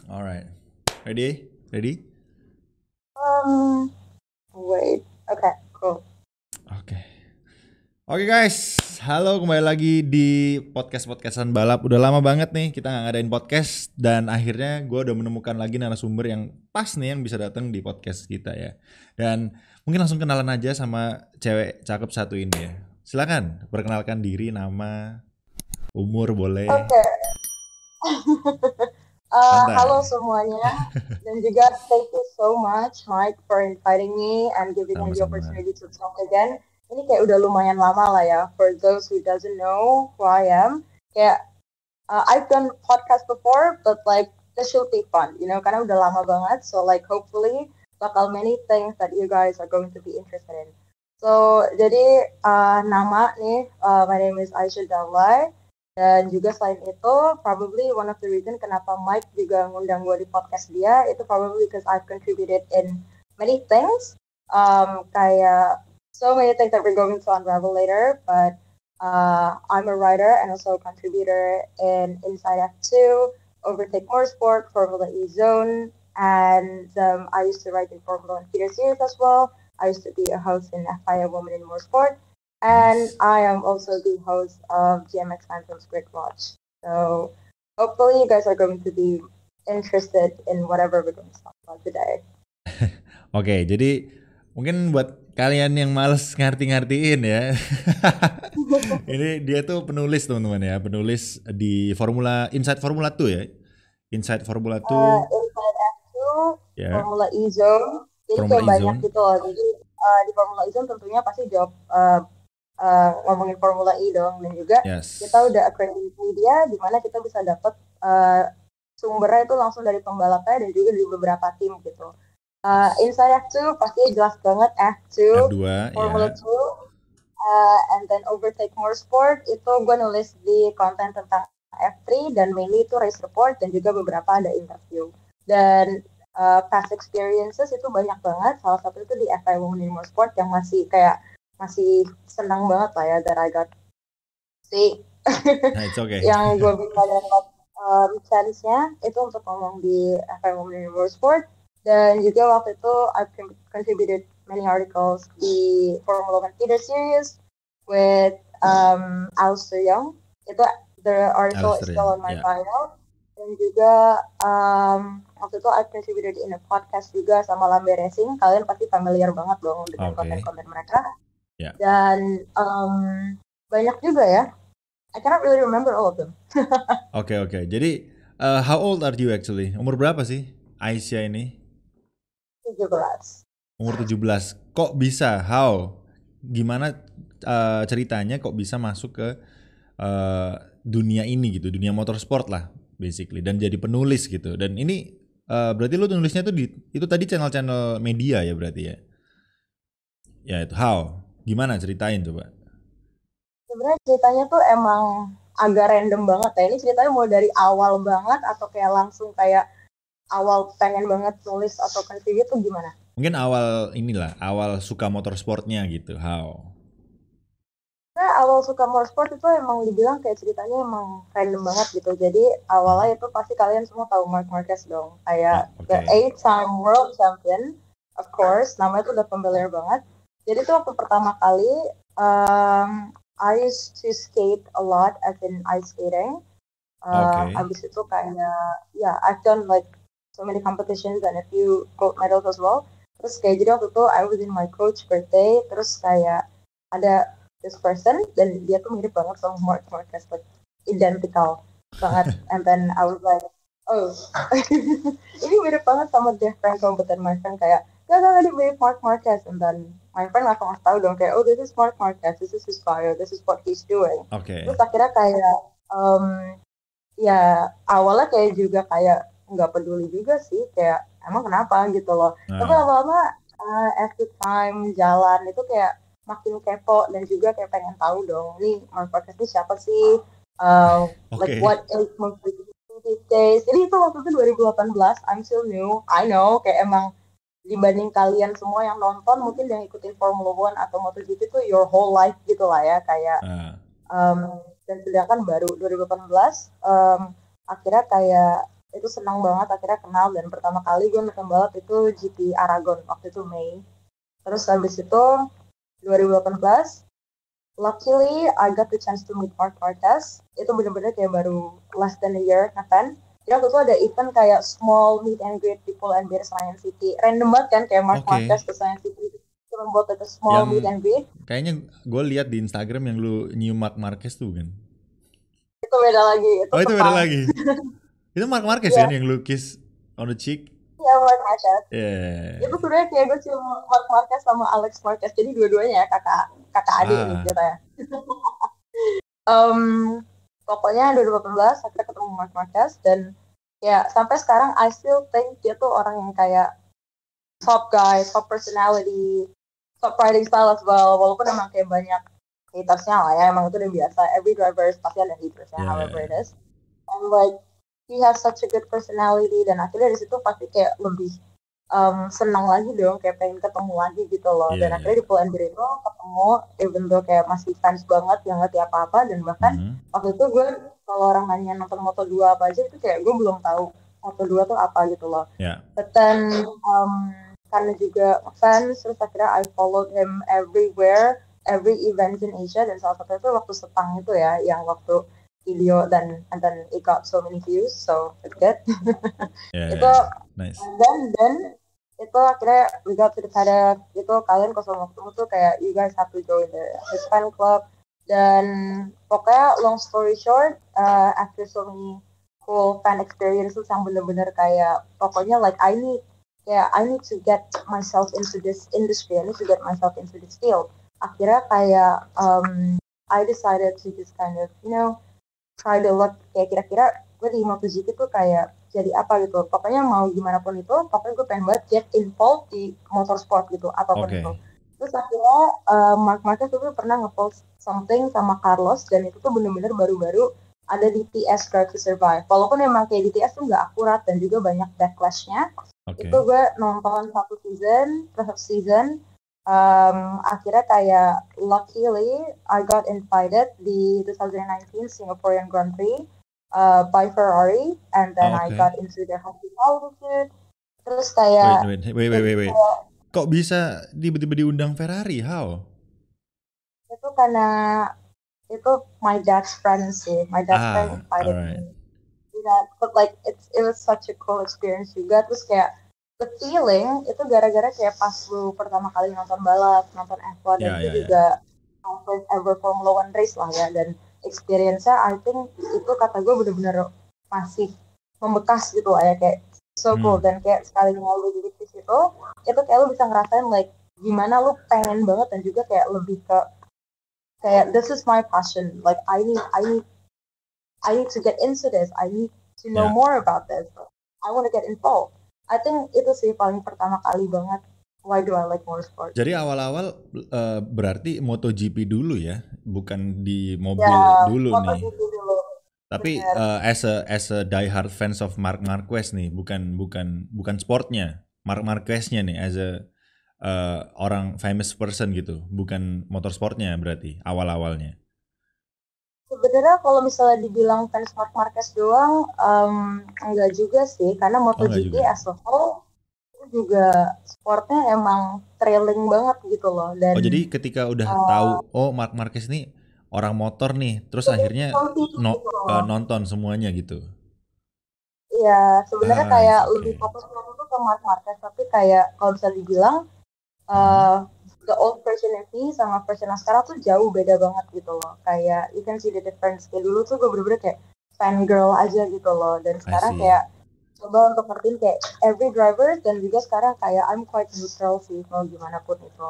Alright. Ready? Ready? Um, Wait. Okay, cool. Oke. Oke guys, halo kembali lagi di podcastan balap. Udah lama banget nih kita nggak ngadain podcast dan akhirnya gue udah menemukan lagi narasumber yang pas nih yang bisa datang di podcast kita ya. Dan mungkin langsung kenalan aja sama cewek cakep satu ini ya. Silakan perkenalkan diri, nama, umur boleh, Okay. Halo santai. semuanya, dan juga thank you so much, Mike, for inviting me and giving me the Sama-sama. opportunity to talk again. Ini kayak udah lumayan lama lah ya. For those who doesn't know who I am, kayak I've done podcast before, but like this should be fun, karena udah lama banget. So like hopefully bakal many things that you guys are going to be interested in. So jadi nama nih, my name is Aisyah Dawai. Dan juga selain itu, probably one of the reason kenapa Mike juga ngundang gue di podcast dia, itu probably because I've contributed in many things. Kayak so many things that we're going to unravel later, but I'm a writer and also a contributor in Inside F2, Overtake Motorsport, Formula E Zone, and I used to write in Formula One Feeder Series as well. I used to be a host in FIA Women in Motorsport, and Nice. I am also the host of GMX Phantom's Grid Watch. So hopefully you guys are going to be interested in whatever we're going to talk about today. Oke, jadi mungkin buat kalian yang males ngerti-ngertiin ya. Ini dia tuh penulis teman-teman ya, penulis di Inside Formula 2 ya. Inside Formula 2 Inside F2, ya, Formula E Zone, jadi Formula kayak E banyak Zone. gitu loh. Jadi di Formula E Zone tentunya pasti jawab ngomongin Formula E dong, dan juga kita Yes. udah accredited media di mana kita bisa dapat sumbernya itu langsung dari pembalapnya dan juga dari beberapa tim gitu. Yes. Inside F2 pasti jelas banget F2, F2 Formula ya. 2, and then Overtake Motorsport itu gue nulis di konten tentang F3 dan mainly itu race report dan juga beberapa ada interview. Dan past experiences itu banyak banget. Salah satu itu di FI Women in Motorsport yang masih senang banget lah ya that I got see Nah, it's okay. yang gue bisa dapat chance-nya itu untuk ngomong di FI Women in Motorsport. Dan juga waktu itu I've contributed many articles di Formula One Feeder Series with Alistair Young. Itu the article is Alistair still Young. on my Ya. bio. Dan juga waktu itu I've contributed in a podcast juga sama Lambe Racing. Kalian pasti familiar banget dong dengan Oke. konten-konten mereka. Ya. Dan banyak juga ya. I cannot really remember all of them. Oke. Jadi how old are you actually? Umur berapa sih Aisyah ini? 17. Umur 17. Kok bisa? How? Gimana ceritanya kok bisa masuk ke dunia ini gitu, dunia motorsport lah basically dan jadi penulis gitu. Dan ini berarti lu nulisnya tuh di itu tadi channel-channel media ya berarti ya. Ya itu how? Gimana ceritain coba? Sebenarnya ceritanya tuh emang agak random banget ya. Ini ceritanya mau dari awal banget atau kayak langsung kayak awal pengen banget nulis atau contribute tuh gimana? Mungkin awal suka motorsportnya gitu. How? Nah, awal suka motorsport itu emang dibilang kayak ceritanya emang random banget gitu. Jadi awalnya Mhm. itu pasti kalian semua tahu Mark Marquez dong. Kayak Ah, the oke. 8-time world champion, of course. Namanya tuh udah familiar banget. Jadi tuh waktu pertama kali, um, I used to skate a lot as in ice skating. Oke. Abis itu kayak, yeah, I've done like so many competitions and a few gold medals as well. Terus kayak jadi waktu itu I was in my coach birthday, terus kayak ada this person dan dia tuh mirip banget sama Mark Marquez, like identical banget. And then I was like, oh, ini mirip banget sama Jeff Franco, but then my friend kayak, gak, ini mirip Mark Marquez. And then my friend langsung ngasih tahu dong kayak, oh, this is Mark Marquez, this is his bio, this is what he's doing. Terus Oke. akhirnya kayak, um, ya awalnya kayak juga kayak nggak peduli juga sih, kayak emang kenapa gitu loh. Tapi Nah, lama-lama as the time jalan itu kayak makin kepo dan juga kayak pengen tahu dong nih Mark Marquez ini siapa sih, like oke. what is motivation these days. Jadi itu waktu itu 2018, I'm still new, I know kayak emang dibanding kalian semua yang nonton mungkin yang ikutin Formula One atau MotoGP itu your whole life gitu lah ya, kayak Nah, dan sedangkan baru 2018 akhirnya kayak itu senang banget akhirnya kenal, dan pertama kali gue nonton balap itu GP Aragon waktu itu Mei. Terus habis itu 2018, luckily I got the chance to meet Mark Marquez. Itu bener-bener kayak baru less than a year event. Jadi waktu itu ada event kayak small meet and greet people and beer Science City. Random banget kan kayak Mark Oke. Marquez ke Science City. Cuma buat itu small Yang meet and greet. kayaknya gue lihat di Instagram yang lu new Mark Marquez tuh kan. Itu beda lagi, itu Oh itu beda Sepang. lagi. Itu Mark Marquez kan Iya, yang lu kiss on the cheek. iya Mark Marquez. Itu Yeah. sebenarnya kayak gue cuma Mark Marquez sama Alex Marquez. Jadi dua-duanya ya kakak kakak adik nih Ah, ceritanya. um, Pokoknya 2018 akhirnya ketemu Mark Marquez, dan ya sampai sekarang I still think dia tuh orang yang kayak top guy, top personality, top riding style as well. Walaupun emang kayak banyak hatersnya lah ya, emang itu udah biasa. Every driver pasti ada hatersnya, ya, ya, however it ya. is. And like he has such a good personality, dan akhirnya dari situ pasti kayak lebih senang lagi dong, kayak pengen ketemu lagi gitu loh. Iya, Dan iya. akhirnya di Pull and Bear itu ketemu, even though kayak masih fans banget, yang ngerti apa-apa, dan bahkan Mhm. waktu itu gue kalau orang nanya nonton Moto2 apa aja, itu kayak gue belum tahu Moto2 tuh apa gitu loh. Ya. But then karena juga fans, terus akhirnya I followed him everywhere, every event in Asia, dan salah satu itu waktu Sepang itu ya, yang waktu video, dan and then it got so many views, so it's good. Ya, ya, Itu ya. Nice. dan itu akhirnya we got to the paddock. Itu kalian kalau sama ketemu tuh kayak you guys have to join his fan club. Dan pokoknya long story short, after so many cool fan experiences yang bener-bener kayak pokoknya like I need to get myself into this industry, I need to get myself into this field. Akhirnya kayak I decided to just kind of try to look kayak kira-kira gue di MotoGP tuh kayak jadi apa gitu. Pokoknya mau gimana pun itu, pokoknya gue pengen banget get involved di motorsport gitu, apapun itu. Oke. Terus akhirnya Mark Marquez tuh pernah nge-post something sama Carlos, dan itu tuh bener-bener baru-baru ada di TS Drive to Survive. Walaupun emang kayak di TS tuh nggak akurat dan juga banyak backlash-nya, itu Oke. gue nonton satu season, terus season, akhirnya kayak luckily I got invited di 2019 Singaporean Grand Prix by Ferrari, and then Oh, I oke. got into their hospitality. Terus Wait, kayak wait, wait, wait, jadi wait, wait. kayak Kok bisa tiba-tiba diundang Ferrari? How? itu karena itu my dad's friend sih, my dad's friend Ah, invited alright. me. Yeah, but like it was such a cool experience juga. Terus kayak the feeling itu gara-gara kayak pas lu pertama kali nonton balap, nonton F1, dan Ya, itu ya, ya. juga first ever Formula One race lah ya, dan experience-nya I think itu kata gue bener-bener masih membekas gitu lah ya, kayak so cool. Hmm. Dan kayak sekali lu di itu kayak lu bisa ngerasain like gimana lu pengen banget, dan juga kayak lebih ke kayak this is my passion, like I need to get into this. I need to know Ya. more about this. I want to get involved. I think itu sih paling pertama kali banget. Why do I like motorsport? Jadi awal-awal berarti MotoGP dulu ya, bukan di mobil Ya, dulu nih. MotoGP dulu. Tapi Bener. as a diehard fans of Mark Marquez nih, bukan sportnya, Mark Marqueznya nih, as a orang famous person gitu, bukan motorsportnya berarti awal-awalnya. Sebenarnya kalau misalnya dibilang fans Marc Marquez doang, enggak juga sih. Karena Oh enggak MotoGP juga. as a whole itu juga sportnya emang thrilling banget gitu loh. Oh Dan jadi ketika udah uh, tahu, oh Mark Marquez nih orang motor nih, terus lebih akhirnya kompetitif gitu loh. nonton semuanya gitu. Iya, sebenarnya Ah, kayak lebih oke. fokus itu ke Marc Marquez. Tapi kayak kalau bisa dibilang Mhm. uh, the old version ini sama version yang sekarang tuh jauh beda banget gitu loh. Kayak you can see the difference. Kayak dulu tuh gue bener-bener kayak fan girl aja gitu loh. Dan I sekarang see. kayak coba untuk ngertiin kayak every driver, dan juga sekarang kayak I'm quite neutral sih mau gimana pun itu.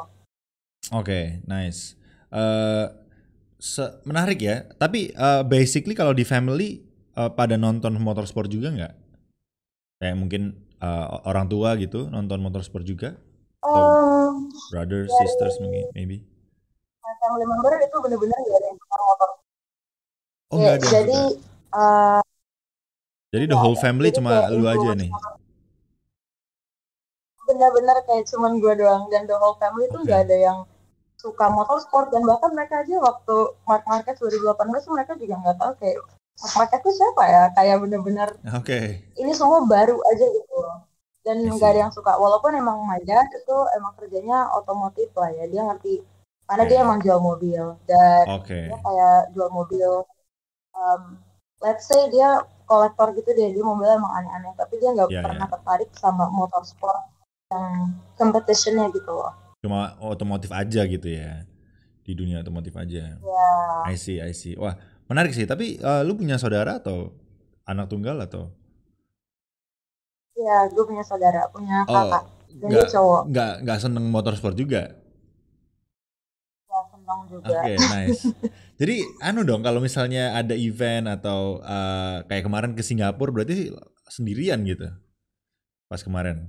Oke, nice. Eh menarik ya. Tapi basically kalau di family pada nonton motorsport juga nggak? Kayak mungkin orang tua gitu nonton motorsport juga? Atau brothers, Dari sisters mungkin, maybe? family member itu bener-bener gak ada yang suka motor. Oh nggak ada yang Jadi suka. uh, Jadi the nggak whole ada. family Jadi cuma kayak lu aja influence nih? benar-benar kayak cuman gue doang, dan the whole family tuh nggak Oke. ada yang suka motorsport. Dan bahkan mereka aja waktu Mark Marquez 2018 tuh mereka juga nggak tahu kayak mereka tuh siapa ya, kayak bener-bener Oke, ini semua baru aja gitu loh. Dan I nggak ada see. yang suka, walaupun emang Maja itu emang kerjanya otomotif lah ya, dia ngerti karena dia Oke, emang jual mobil dan dia oke. kayak jual mobil, um, let's say dia kolektor gitu deh, dia mobilnya emang aneh-aneh tapi dia nggak Ya, pernah ya. tertarik sama motorsport yang competitionnya gitu loh. Cuma otomotif aja gitu ya. Di dunia otomotif aja. Ya, I see, I see. Wah, menarik sih. Tapi lu punya saudara atau anak tunggal atau? ya gue punya saudara, punya kakak Oh, dan dia cowok. nggak seneng motorsport juga. Ya senang juga. Oke, nice. Jadi anu dong, kalau misalnya ada event atau kayak kemarin ke Singapura, berarti sendirian gitu pas kemarin.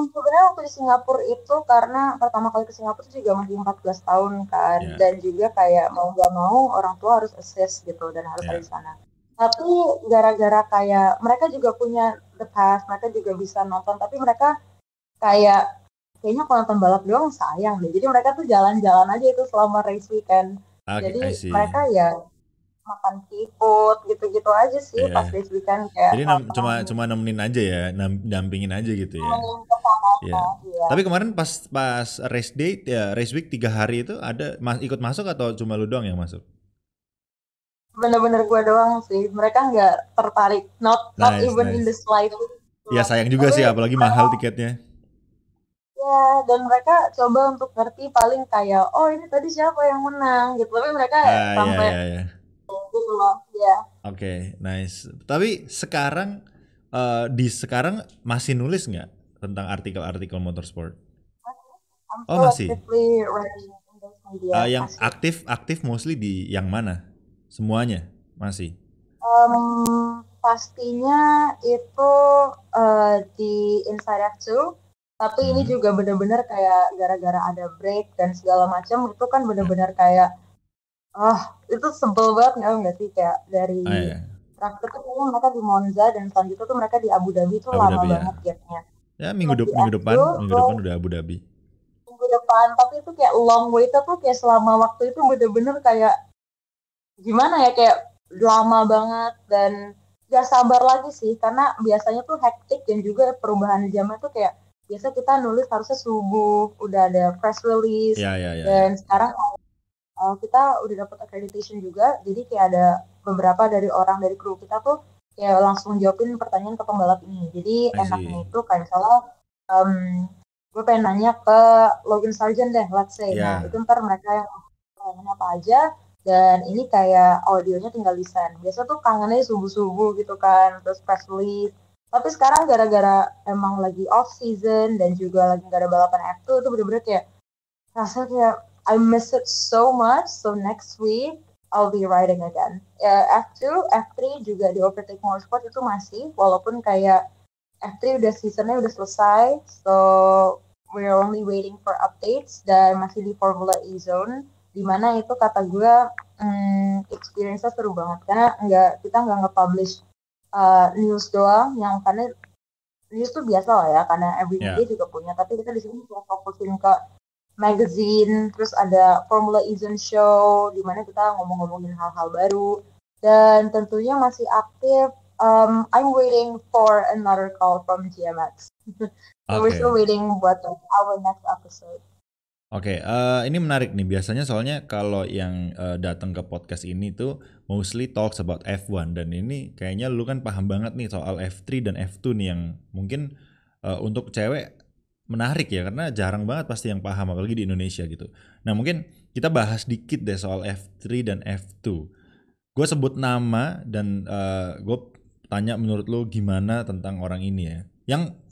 Sebenarnya waktu di Singapura itu karena pertama kali ke Singapura itu juga masih 14 tahun kan, Ya, dan juga kayak mau gak mau orang tua harus assist gitu dan harus ada ya. di sana. Tapi gara-gara kayak mereka juga punya the past, mereka juga bisa nonton, tapi mereka kayak kayaknya kalau nonton balap doang sayang deh. Jadi mereka tuh jalan-jalan aja itu selama race weekend. Oke, Jadi I see. mereka ya makan seafood gitu-gitu aja sih pas Ya. race weekend kayak Jadi sama cuma nemenin aja ya, dampingin aja gitu ya. temenin ke sananya, Ya. ya. Tapi kemarin pas pas race date ya, race week 3 hari itu ada ikut masuk atau cuma lu doang yang masuk? Bener-bener gue doang sih, mereka nggak tertarik, not Nice, even in the nice. slightest gitu. Ya sayang juga Tapi sih, apalagi mahal tiketnya. ya, dan mereka coba untuk ngerti paling kayak oh ini tadi siapa yang menang gitu, tapi mereka Ya, sampai ya, ya. gitu loh ya. Oke, nice. Tapi sekarang sekarang masih nulis nggak tentang artikel-artikel motorsport? I'm Oh still masih. actively writing in those media Yang masih. aktif aktif mostly di yang mana? Semuanya masih. Pastinya itu di Inside F2, tapi ini Mhm. juga bener-bener kayak gara-gara ada break dan segala macam itu kan Ya. bener-bener kayak ah, itu sebel banget nggak sih kayak Ah, dari ya. terakhir tuh kayaknya mereka di Monza dan selanjutnya tuh mereka di Abu Dhabi tuh Abu lama Dhabi ya. banget gapnya. Ya Terus di F2 minggu tuh depan udah Abu Dhabi. minggu depan, tapi itu kayak long wait tuh kayak selama waktu itu bener-bener kayak gimana ya kayak lama banget dan gak sabar lagi sih karena biasanya tuh hektik dan juga perubahan jamnya tuh kayak biasa kita nulis harusnya subuh udah ada press release Ya, ya, ya, dan ya. sekarang kita udah dapat accreditation juga, jadi kayak ada beberapa dari orang dari kru kita tuh kayak langsung jawabin pertanyaan ke pembalap ini. Jadi I enaknya see. itu kayak misalnya um, gue pengen nanya ke Logan Sargent deh, let's say. Nah itu Ya, ntar mereka yang nanya apa aja dan ini kayak audionya tinggal di send. Biasa tuh kangennya subuh-subuh gitu kan, terus press release. Tapi sekarang gara-gara emang lagi off season dan juga lagi gak ada balapan F2 itu bener-bener kayak rasanya kayak I miss it so much. So next week I'll be riding again. F2, F3 juga di Overtake Motorsport itu masih, walaupun kayak F3 udah seasonnya udah selesai. So we're only waiting for updates dan masih di Formula E Zone. Dimana itu kata gue experience-nya seru banget karena kita nggak nge-publish news doang yang karena news tuh biasa lah ya karena every media ya. juga punya, tapi kita di sini cuma fokusin ke magazine, terus ada Formula Izon Show, di mana kita ngomong-ngomongin hal-hal baru, dan tentunya masih aktif. I'm waiting for another call from GMX. So we're still Oke. waiting buat our next episode. Oke, ini menarik nih. Biasanya soalnya kalau yang datang ke podcast ini tuh mostly talks about F1 dan ini kayaknya lu kan paham banget nih soal F3 dan F2 nih yang mungkin untuk cewek menarik ya karena jarang banget pasti yang paham apalagi di Indonesia gitu. Nah, mungkin kita bahas dikit deh soal F3 dan F2. Gue sebut nama dan gue tanya menurut lu gimana tentang orang ini ya.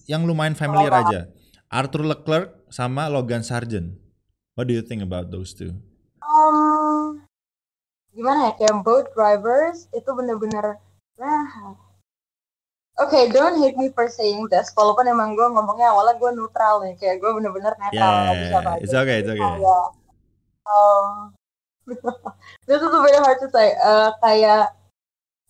Yang lumayan Boleh familiar banget. aja. Arthur Leclerc sama Logan Sargent. What do you think about those two? Um, Gimana ya, kayak both drivers itu bener-bener, nah, okay, don't hate me for saying this, walaupun emang gue ngomongnya awalnya gue neutral nih, kayak gue bener-bener Yeah, netral yeah, aja yeah, siapa yeah. aja. It's okay, Tapi it's okay. kayak, um, this is very hard to say. Kayak,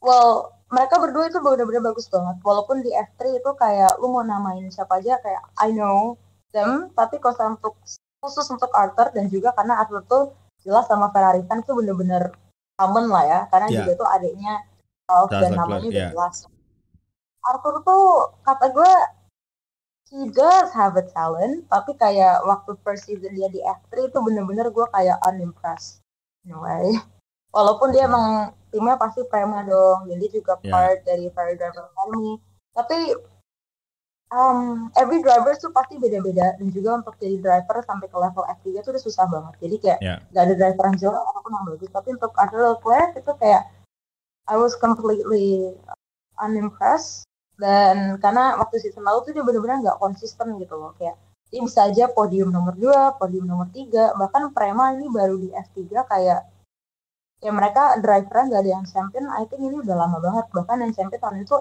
well, mereka berdua itu benar-benar bagus banget. Walaupun di F3 itu kayak lu mau namain siapa aja kayak I know them, tapi kalau untuk khusus untuk Arthur dan juga karena Arthur tuh jelas sama Ferrari kan itu bener-bener common lah ya, karena juga Ya, tuh adiknya Charles Charles dan namanya Leclerc, udah ya. jelas. Arthur tuh kata gue he does have a talent, tapi kayak waktu first season dia di F3 itu bener-bener gue kayak unimpressed in a way. Walaupun dia Oke. emang timnya pasti prima dong, jadi juga Ya, part dari Ferrari Driver Academy. Tapi every driver tuh pasti beda-beda dan juga untuk jadi driver sampai ke level F3 tuh udah susah banget. Jadi kayak ya. gak ada driver yang jelek ataupun yang bagus. Tapi untuk Arthur Leclerc itu kayak I was completely unimpressed, dan karena waktu season lalu tuh dia benar-benar nggak konsisten gitu loh, kayak dia bisa aja podium nomor 2, podium nomor 3, bahkan Prema ini baru di F3 kayak ya mereka drivernya nggak ada yang champion. I think ini udah lama banget, bahkan yang champion tahun itu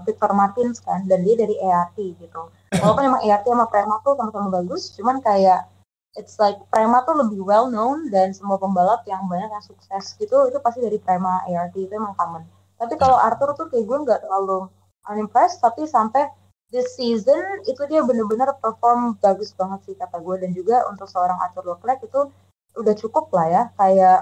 Victor Martins kan, dan dia dari ERT gitu. Walaupun emang ERT sama Prema tuh sama-sama bagus, cuman kayak it's like Prema tuh lebih well known dan semua pembalap yang banyak yang sukses gitu itu pasti dari Prema ERT, itu emang common. Tapi kalau Ya. Arthur tuh kayak gue nggak terlalu unimpressed, tapi sampai this season itu dia bener-bener perform bagus banget sih kata gue, dan juga untuk seorang Arthur Leclerc itu udah cukup lah ya, kayak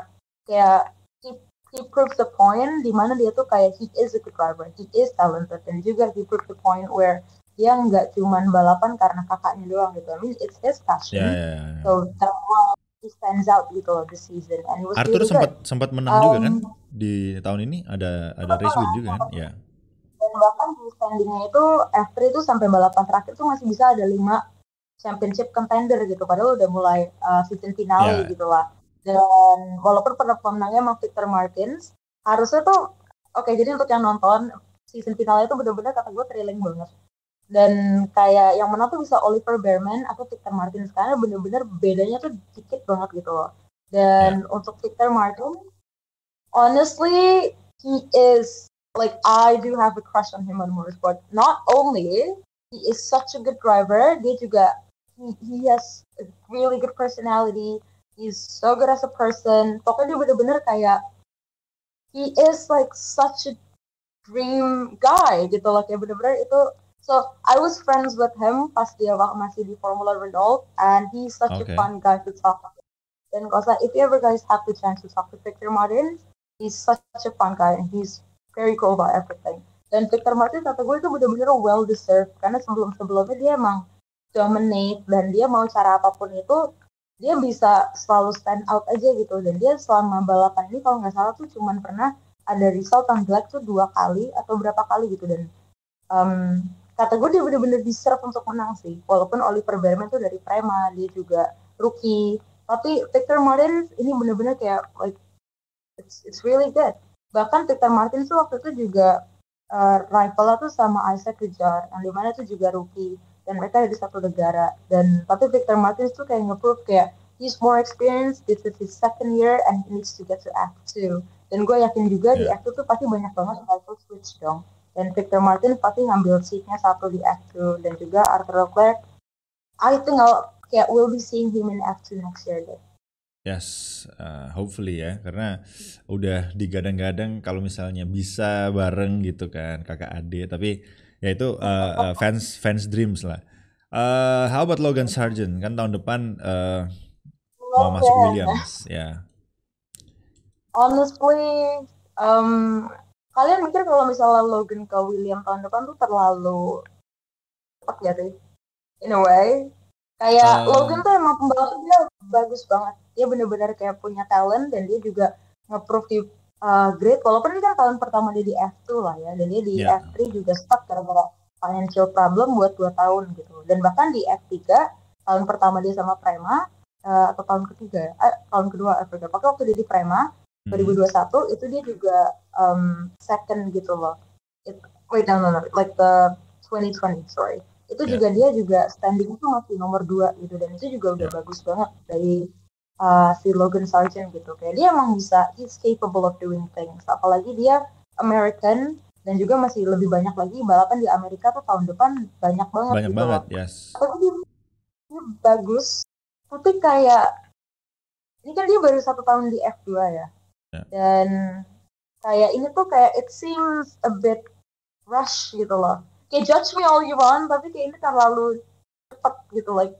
kayak he, he proves the point di mana dia tuh kayak he is a good driver, he is talented, dan juga he proves the point where dia nggak cuman balapan karena kakaknya doang gitu. I mean it's his Ya, passion, ya, ya, ya. so that's why he stands out gitu loh this season and it was Arthur really good. sempat sempat menang juga kan Um, di tahun ini, ada race win juga kan? Sempat, Ya. dan bahkan di standingnya itu F3 itu sampai balapan terakhir tuh masih bisa ada 5 championship contender gitu, padahal udah mulai season finale Ya. gitu lah. Dan walaupun pemenangnya emang Victor Martins, harusnya tuh oke, jadi untuk yang nonton season finale itu bener-bener kata gue thrilling banget. Dan kayak yang menang tuh bisa Oliver Bearman atau Victor Martins, karena bener-bener bedanya tuh dikit banget gitu loh. Ya. Dan untuk Victor Martin, honestly, he is like I do have a crush on him on motorsport. Not only he is such a good driver, dia juga he has a really good personality. He's so good as a person. Pokoknya dia bener-bener kayak he is like such a dream guy gitu loh, kayak bener-bener itu. So I was friends with him pas dia masih di Formula Renault, and he's such a Oke. fun guy to talk to. And also, if you ever guys have the chance to talk to Victor Martin, he's such a fun guy and he's very cool about everything. Dan Victor Martin kata gue itu bener-bener well deserved, karena sebelum-sebelumnya dia emang dominate, dan dia mau cara apapun itu dia bisa selalu stand out aja gitu. Dan dia selama balapan ini kalau nggak salah tuh cuman pernah ada result yang jelek tuh 2 kali atau berapa kali gitu. Dan kata gue dia bener-bener deserve untuk menang sih, walaupun Oliver Bearman tuh dari Prema, dia juga rookie, tapi Victor Martin ini bener-bener kayak like it's really good. Bahkan Victor Martin tuh waktu itu juga rival tuh sama Isaac Kejar, yang dimana itu juga rookie, dan mereka dari satu negara. Dan tapi Victor Martin tuh kayak nge-prove kayak he's more experienced, this is his second year and he needs to get to F2. Dan gue yakin juga di Ya. F2 tuh pasti banyak banget rival switch dong. Dan Victor Martin pasti ngambil seatnya satu di F2, dan juga Arthur Leclerc I think kayak we'll be seeing him in F2 next year deh. Yes, hopefully ya, karena udah digadang-gadang kalau misalnya bisa bareng gitu kan, kakak adik. Tapi ya itu fans dreams lah. How about Logan Sargent? Kan tahun depan mau masuk Logan, Williams ya. honestly, kalian mikir kalau misalnya Logan ke William tahun depan tuh terlalu cepat ya sih? In a way, kayak Logan Eh, tuh emang pembalap dia bagus banget. Dia bener-bener kayak punya talent, dan dia juga nge-prove di great. Walaupun ini kan tahun pertama dia di F2 lah ya, dan dia di ya, F3 juga stuck gara-gara financial problem buat 2 tahun gitu. Dan bahkan di F3 tahun pertama dia sama Prema, atau tahun ketiga, tahun kedua F3. Pakai waktu dia di Prema mhm, 2021 itu dia juga second gitu loh. It, wait no, like the 2020 sorry, itu ya, juga dia juga standing itu masih nomor 2 gitu, dan itu juga udah ya, bagus banget dari si Logan Sargent gitu. Kayak dia emang bisa, he's capable of doing things, apalagi dia American, dan juga masih lebih banyak lagi balapan di Amerika tuh tahun depan banyak banget banyak gitu banget, loh. yes. Tapi dia bagus, tapi kayak ini kan dia baru 1 tahun di F2 ya, Ya. dan kayak ini tuh kayak it seems a bit rush gitu loh. Kayak judge me all you want, tapi kayak ini terlalu cepet gitu, like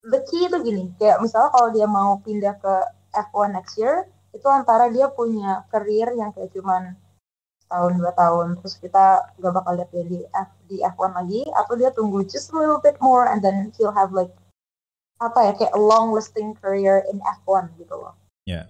the key itu gini, kayak misalnya kalau dia mau pindah ke F1 next year, itu antara dia punya career yang kayak cuman tahun 2 tahun terus kita gak bakal lihat dia di F1 lagi, atau dia tunggu just a little bit more and then he'll have like apa ya, kayak a long lasting career in F1 gitu loh. Ya.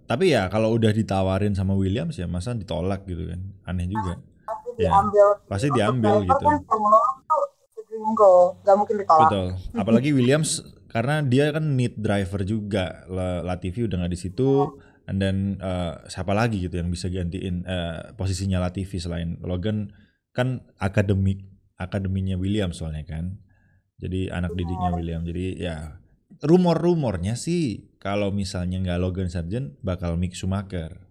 Tapi ya kalau udah ditawarin sama Williams ya masa ditolak gitu kan, aneh juga. Pasti Ya, diambil pasti untuk diambil driver gitu. kan, Formula 1 tuh the dream goal, gak mungkin ditolak. Betul. Apalagi Williams karena dia kan need driver juga. Latifi udah nggak di situ. And then siapa lagi gitu yang bisa gantiin posisinya Latifi selain Logan, kan akademinya Williams soalnya kan. Jadi anak didiknya Williams. Jadi ya rumornya sih kalau misalnya nggak Logan Sargent bakal Mick Schumacher.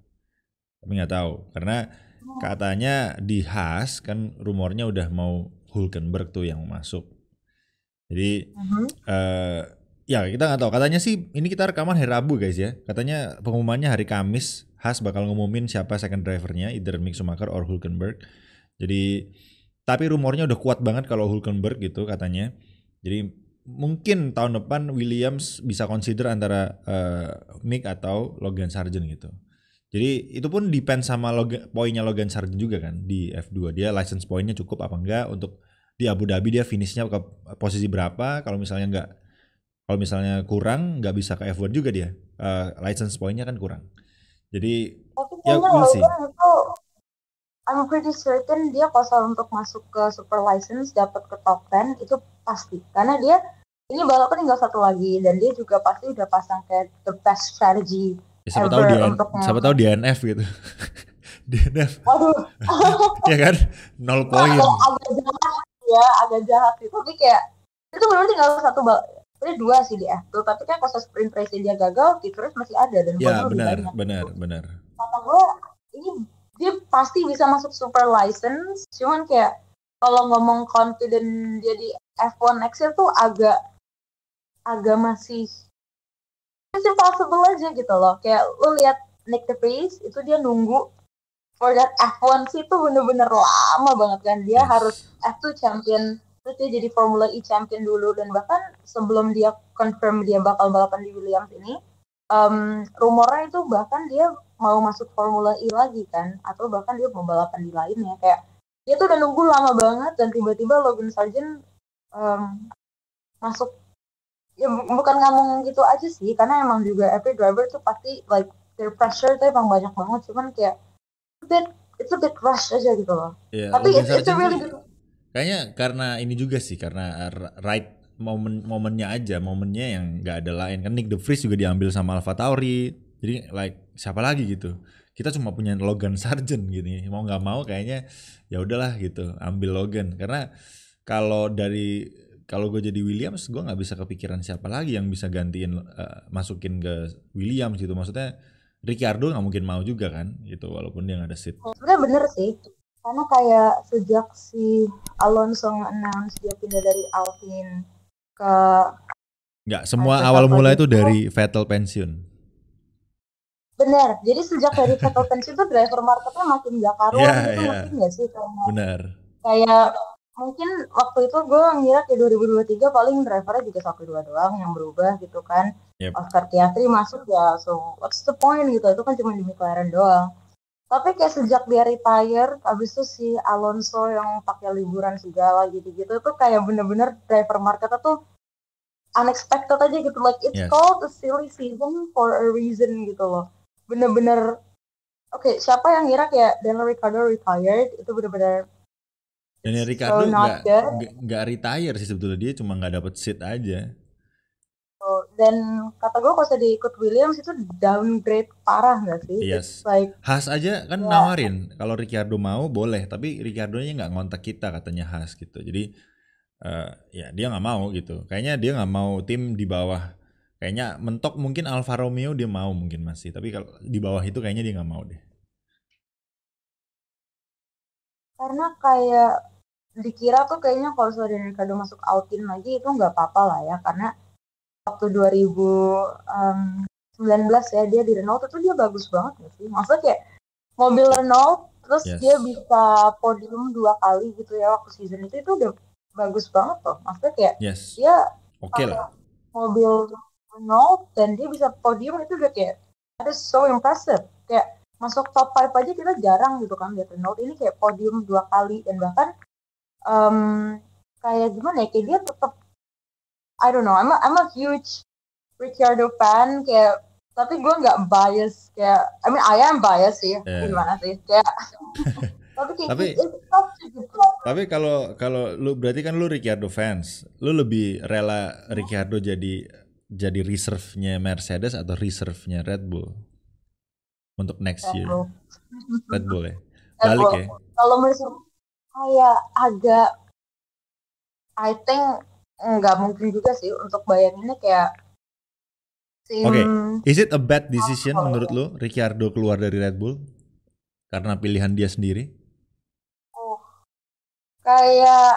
Tapi nggak tahu karena katanya di Haas kan rumornya udah mau Hülkenberg tuh yang masuk. Jadi ya kita nggak tahu. Katanya sih ini kita rekaman hari Rabu guys ya. Katanya pengumumannya hari Kamis. Haas bakal ngumumin siapa second drivernya, either Mick Schumacher or Hülkenberg. Jadi tapi rumornya udah kuat banget kalau Hülkenberg gitu katanya. Jadi mungkin tahun depan Williams bisa consider antara Mick atau Logan Sargent gitu. Jadi itu pun depend sama poinnya Logan Sargent juga kan di F2. Dia license poinnya cukup apa enggak untuk di Abu Dhabi, dia finishnya ke posisi berapa. Kalau misalnya kurang nggak bisa ke F1 juga dia. License poinnya kan kurang. Jadi Tapi ya kayaknya we'll see. Logan itu I'm pretty certain dia kalau untuk masuk ke super license dapat ke top 10 itu pasti, karena dia ini balapan tinggal satu lagi dan dia juga pasti udah pasang kayak the best strategy Ya, ever untuknya. siapa tahu DNF gitu. DNF. Waduh. Ya kan 0 poin. Agak jahat ya, agak jahat sih. Tapi kayak itu benar-benar tinggal satu ini dua sih di F2, tapi kan pas sprint race dia gagal, terus masih ada dan Ya poinnya benar. Kata gue ini dia pasti bisa masuk super license, cuman kayak kalau ngomong confident dia di F1 next year tuh agak masih impossible aja gitu loh. Kayak lu lihat Nick de Vries itu dia nunggu for that F1 sih itu bener-bener lama banget kan. Dia harus F2 champion, terus dia jadi Formula E champion dulu, dan bahkan sebelum dia confirm dia bakal balapan di Williams ini, rumornya itu bahkan dia mau masuk Formula E lagi kan, atau bahkan dia mau balapan di lainnya. Kayak dia tuh udah nunggu lama banget dan tiba-tiba Logan Sargent masuk. Ya bukan ngomong gitu aja sih, karena emang juga every driver tuh pasti like their pressure tuh emang banyak banget, cuman kayak it's a bit rush aja gitu loh. Ya, Tapi Logan it's a Sargent really sih good. kayaknya karena ini juga sih, karena right momennya yang nggak ada lain kan. Nick de Vries juga diambil sama AlphaTauri, jadi like siapa lagi gitu. Kita cuma punya Logan Sargent gini, mau nggak mau kayaknya ya udahlah gitu, ambil Logan. Karena kalau gue jadi Williams, gue nggak bisa kepikiran siapa lagi yang bisa gantiin masukin ke Williams gitu. Maksudnya Ricciardo nggak mungkin mau juga kan gitu, walaupun dia nggak ada seat. Sebenarnya bener sih, karena kayak sejak si Alonso nge-announce dia pindah dari Alpine ke Nggak, semua awal mula itu dari Vettel pensiun. Bener, jadi sejak dari Vettel pensiun tuh driver marketnya makin gak karuan gitu, ngerti gak sih? Benar. Kayak mungkin waktu itu gue ngira kayak 2023 paling drivernya juga satu dua doang yang berubah gitu kan. Oscar Piastri masuk ya, so what's the point gitu, itu kan cuma di McLaren doang. Tapi kayak sejak dia retire, abis itu si Alonso yang pakai liburan segala gitu-gitu tuh kayak bener-bener driver marketnya tuh unexpected aja gitu, like it's called a silly season for a reason gitu loh. Bener-bener oke, siapa yang ngira kayak Daniel Ricciardo retired, itu bener-bener Daniel Ricciardo nggak retire sih sebetulnya, dia cuma nggak dapet seat aja. Dan kata gue kalau saya diikut Williams itu downgrade parah nggak sih? Yes. Like, Haas aja kan nawarin kalau Ricciardo mau boleh, tapi Ricciardo-nya nggak ngontak kita katanya Haas gitu. Jadi ya dia nggak mau gitu. Kayaknya dia nggak mau tim di bawah. Kayaknya mentok mungkin Alfa Romeo dia mau mungkin masih, tapi kalau di bawah itu kayaknya dia nggak mau deh. Karena kayak dikira tuh kayaknya kalau Daniel Ricciardo masuk Alpine lagi itu nggak apa-apa lah ya, karena waktu 2019 ya dia di Renault itu dia bagus banget gak sih? Maksudnya kayak mobil Renault terus dia bisa podium 2 kali gitu ya waktu season itu udah bagus banget tuh. Maksudnya kayak dia oke lah. Mobil Renault dan dia bisa podium itu udah kayak That is so impressive. Kayak masuk top 5 aja kita jarang gitu kan lihat Renault. Ini kayak podium 2 kali dan bahkan kayak gimana ya, kayak dia tetap, I don't know, I'm a huge Ricciardo fan kayak, tapi gue nggak bias kayak, I mean I am bias sih, gimana sih kayak tapi kayak Tapi it's tough gitu. tapi kalau lu berarti kan lu Ricciardo fans, lu lebih rela Ricciardo jadi reserve-nya Mercedes atau reserve-nya Red Bull untuk next Red year? Bull. Red Bull ya. Red Balik Bull. ya. Kalau menurut kayak agak, I think nggak mungkin juga sih untuk bayanginnya kayak Oke, tim is it a bad decision kalau menurut lu Ricciardo keluar dari Red Bull karena pilihan dia sendiri? kayak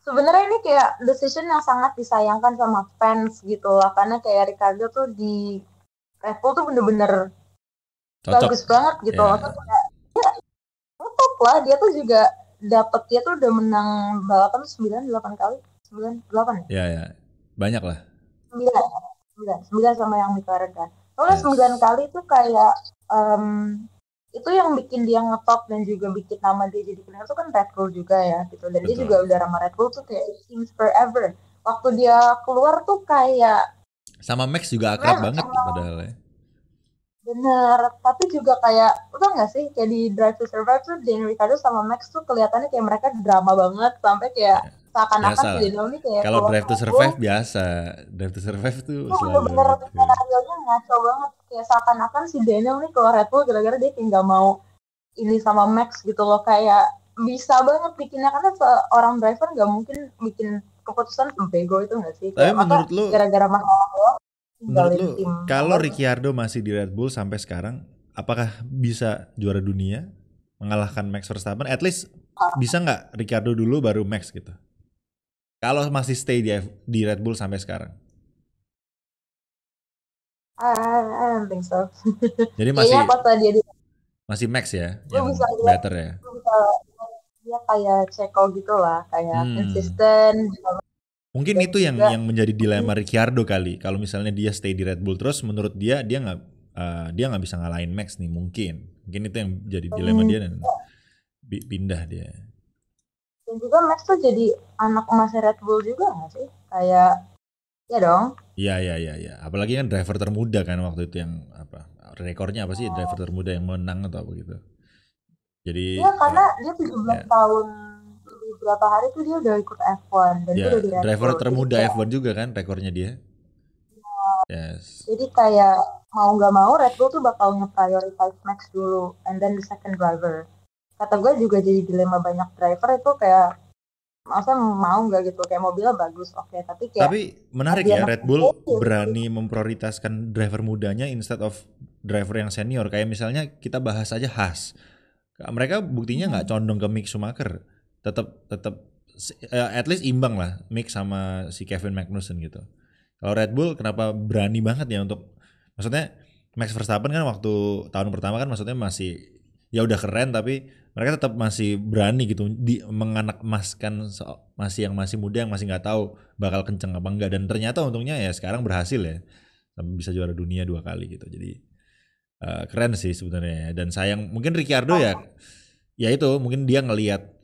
sebenarnya ini kayak decision yang sangat disayangkan sama fans gitu lah, karena kayak Ricardo tuh di Red Bull tuh bener-bener Cocok. bagus banget gitu loh. Ya. Top lah, dia tuh juga dia tuh udah menang balapan 9-8 kali, 9-8 Ya, ya. Banyak lah. 9 sama yang McLaren kan. Soalnya Yes. 9 kali tuh kayak itu yang bikin dia ngetop dan juga bikin nama dia jadi benar tuh kan Red Bull juga ya gitu. Dan dia Betul. juga udah sama Red Bull tuh kayak seems forever. Waktu dia keluar tuh kayak Sama Max juga akrab banget padahal ya. bener, tapi juga kayak udah nggak sih kayak di Drive to Survive tuh Daniel Ricciardo sama Max tuh kelihatannya kayak mereka drama banget sampai kayak seakan-akan Biasa si lah. Daniel ini kayak Kalau keluar Drive to Red Bull Survive biasa. Drive to Survive tuh tuh selalu bener-bener gitu. skenario-nya ngaco banget, kayak seakan-akan si Daniel nih keluar Red Bull gara-gara dia kayak nggak mau ini sama Max gitu loh, kayak bisa banget bikinnya karena seorang driver nggak mungkin bikin keputusan bego itu nggak sih, Tapi kayak maka menurut lu, gara-gara masalah doang menurut tinggalin lu tim. kalau Ricciardo masih di Red Bull sampai sekarang, apakah bisa juara dunia mengalahkan Max Verstappen? At least bisa nggak Ricciardo dulu baru Max gitu? Kalau masih stay di Red Bull sampai sekarang. I don't think so. Jadi Kayaknya pas dia di masih Max ya lu yang bisa lihat, better ya. lu bisa lihat dia kayak Ceko gitu lah, kayak Hmm. konsisten. Mungkin Dan itu yang juga menjadi dilema Ricciardo kali. Kalau misalnya dia stay di Red Bull terus, menurut dia nggak bisa ngalahin Max nih mungkin. Mungkin itu yang jadi dilema dia dan pindah dia. dan juga Max tuh jadi anak emasnya Red Bull juga nggak sih? Kayak ya dong. Iya. Apalagi kan driver termuda kan waktu itu yang apa? Rekornya apa sih driver termuda yang menang atau apa gitu. Jadi Iya, karena dia 17 tahun lebih berapa hari tuh dia udah ikut F1 dan dia ya udah di Red driver Bull. termuda Jadi kayak, F1 juga kan rekornya dia. Yes. jadi kayak mau nggak mau Red Bull tuh bakal nge-prioritize Max dulu and then the second driver. Kata gue juga jadi dilema banyak driver itu kayak masa mau nggak gitu, kayak mobilnya bagus oke, tapi kayak Tapi menarik ya Red Bull berani memprioritaskan driver mudanya instead of driver yang senior. Kayak misalnya kita bahas aja Haas. Mereka buktinya nggak condong ke Mick Schumacher. Tetap at least imbang lah Mick sama si Kevin Magnussen gitu. Kalau Red Bull kenapa berani banget ya untuk, maksudnya Max Verstappen kan waktu tahun pertama kan maksudnya masih ya udah keren, tapi mereka tetap masih berani gitu menganak emaskan masih muda yang masih nggak tahu bakal kenceng apa enggak, dan ternyata untungnya ya sekarang berhasil ya sampai bisa juara dunia 2 kali gitu. Jadi keren sih sebenarnya. Dan sayang mungkin Ricciardo ya itu mungkin dia ngelihat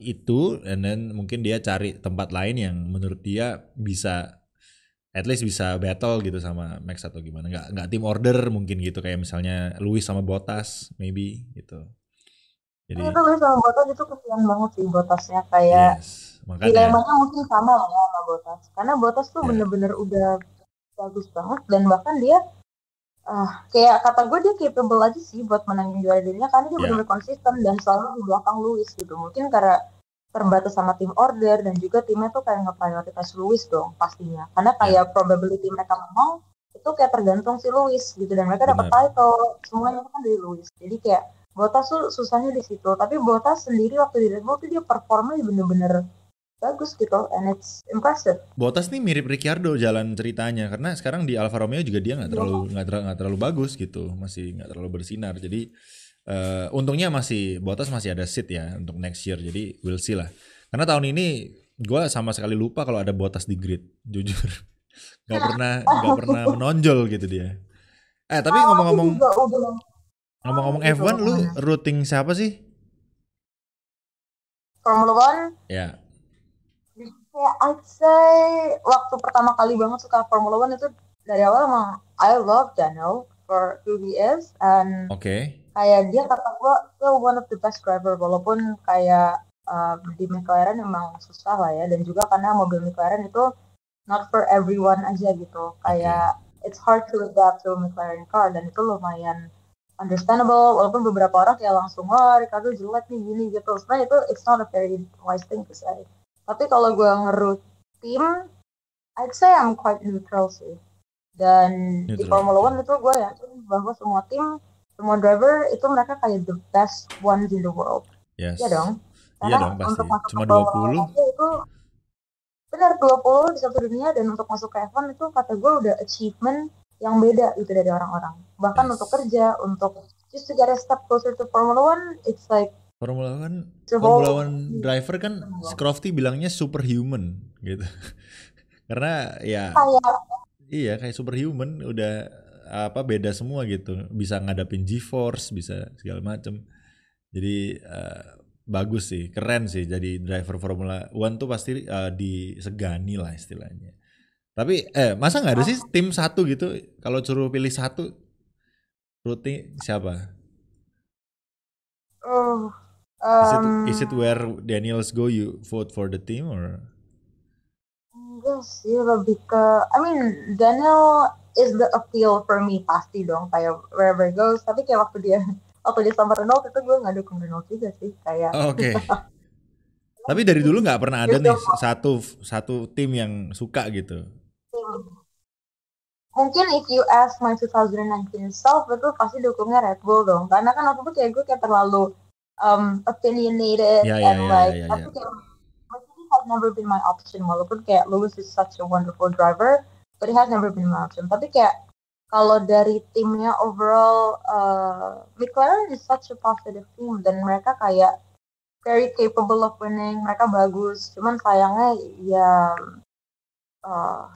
itu and then mungkin dia cari tempat lain yang menurut dia bisa at least bisa battle gitu sama Max atau gimana, nggak tim order mungkin gitu, kayak misalnya Lewis sama Bottas maybe gitu. Jadi itu Lewis sama Bottas itu kesian banget sih Bottasnya, kayak makanya dilemanya mungkin sama lah ya sama Bottas, karena Bottas tuh bener-bener udah bagus banget dan bahkan dia kayak kata gue dia capable aja sih buat menangin juara dunia karena dia benar-benar konsisten dan selalu di belakang Lewis gitu. Mungkin karena terbatas sama tim order dan juga timnya tuh kayak nge-prioritize Lewis dong pastinya. Karena kayak probability mereka menang itu kayak tergantung si Lewis gitu, dan mereka dapat title semuanya kan dari Lewis. Jadi kayak Bottas tuh susahnya di situ. Tapi Bottas sendiri waktu di Red Bull tuh dia performanya bener-bener bagus gitu, and it's impressive. Bottas nih mirip Ricciardo jalan ceritanya, karena sekarang di Alfa Romeo juga dia nggak terlalu bagus gitu, masih nggak terlalu bersinar. Jadi untungnya Bottas masih ada seat ya untuk next year, jadi we'll see lah. Karena tahun ini gue sama sekali lupa kalau ada Bottas di grid, jujur. nggak pernah menonjol gitu dia. Tapi Kalau aku ngomong-ngomong juga udah ngomong-ngomong gitu F1 lu kemana. routing siapa sih? Formula One, Ya, kayak I'd say waktu pertama kali banget suka Formula One itu dari awal emang I love Daniel for who he is, and oke. kayak dia kata gue one of the best driver walaupun kayak di McLaren emang susah lah ya, dan juga karena mobil McLaren itu not for everyone aja gitu, Oke. kayak it's hard to adapt to a McLaren car, dan itu lumayan understandable walaupun beberapa orang kayak langsung wah Ricardo jelek nih gini gitu, sebenarnya itu it's not a very wise thing to say. Tapi kalau gue ngerut tim, I'd say I'm quite neutral sih. Dan di Neutral, Formula oke. One itu gue yakin bahwa semua tim, semua driver itu mereka kayak the best ones in the world. Yes. Ya dong. Iya Karena dong pasti. untuk masuk ke Cuma Formula 20. One aja itu benar 20 di satu dunia, dan untuk masuk ke F1 itu kata gue udah achievement yang beda itu dari orang-orang. Bahkan untuk Yes. kerja, untuk just to get a step closer to Formula One, it's like Formula One, the Formula whole One driver kan Scrofty bilangnya superhuman gitu. Karena ya kayak iya kayak superhuman udah apa beda semua gitu. Bisa ngadapin G-force, bisa segala macem. Jadi bagus sih, keren sih jadi driver Formula One tuh pasti disegani lah istilahnya. Tapi masa nggak ada sih tim satu gitu? Kalau suruh pilih satu, routing siapa? uh, Is it where Daniels go you vote for the team or? enggak sih, lebih ke I mean Daniel is the appeal for me pasti dong, kayak wherever it goes. Tapi kayak waktu dia sama Renault itu gue nggak dukung Renault juga sih, kayak Oh, oke. Tapi dari dulu nggak pernah ada dia nih still satu satu tim yang suka gitu. mungkin if you ask my 2019 self itu pasti dukungnya Red Bull dong, karena kan waktu itu kayak gue kayak terlalu opinionated, Ya ya and ya ya like ya tapi ya. kayak Mercedes has never been my option, walaupun kayak Lewis is such a wonderful driver, but it has never been my option. Tapi kayak kalau dari timnya overall, McLaren is such a positive team, dan mereka kayak very capable of winning, mereka bagus. Cuman sayangnya ya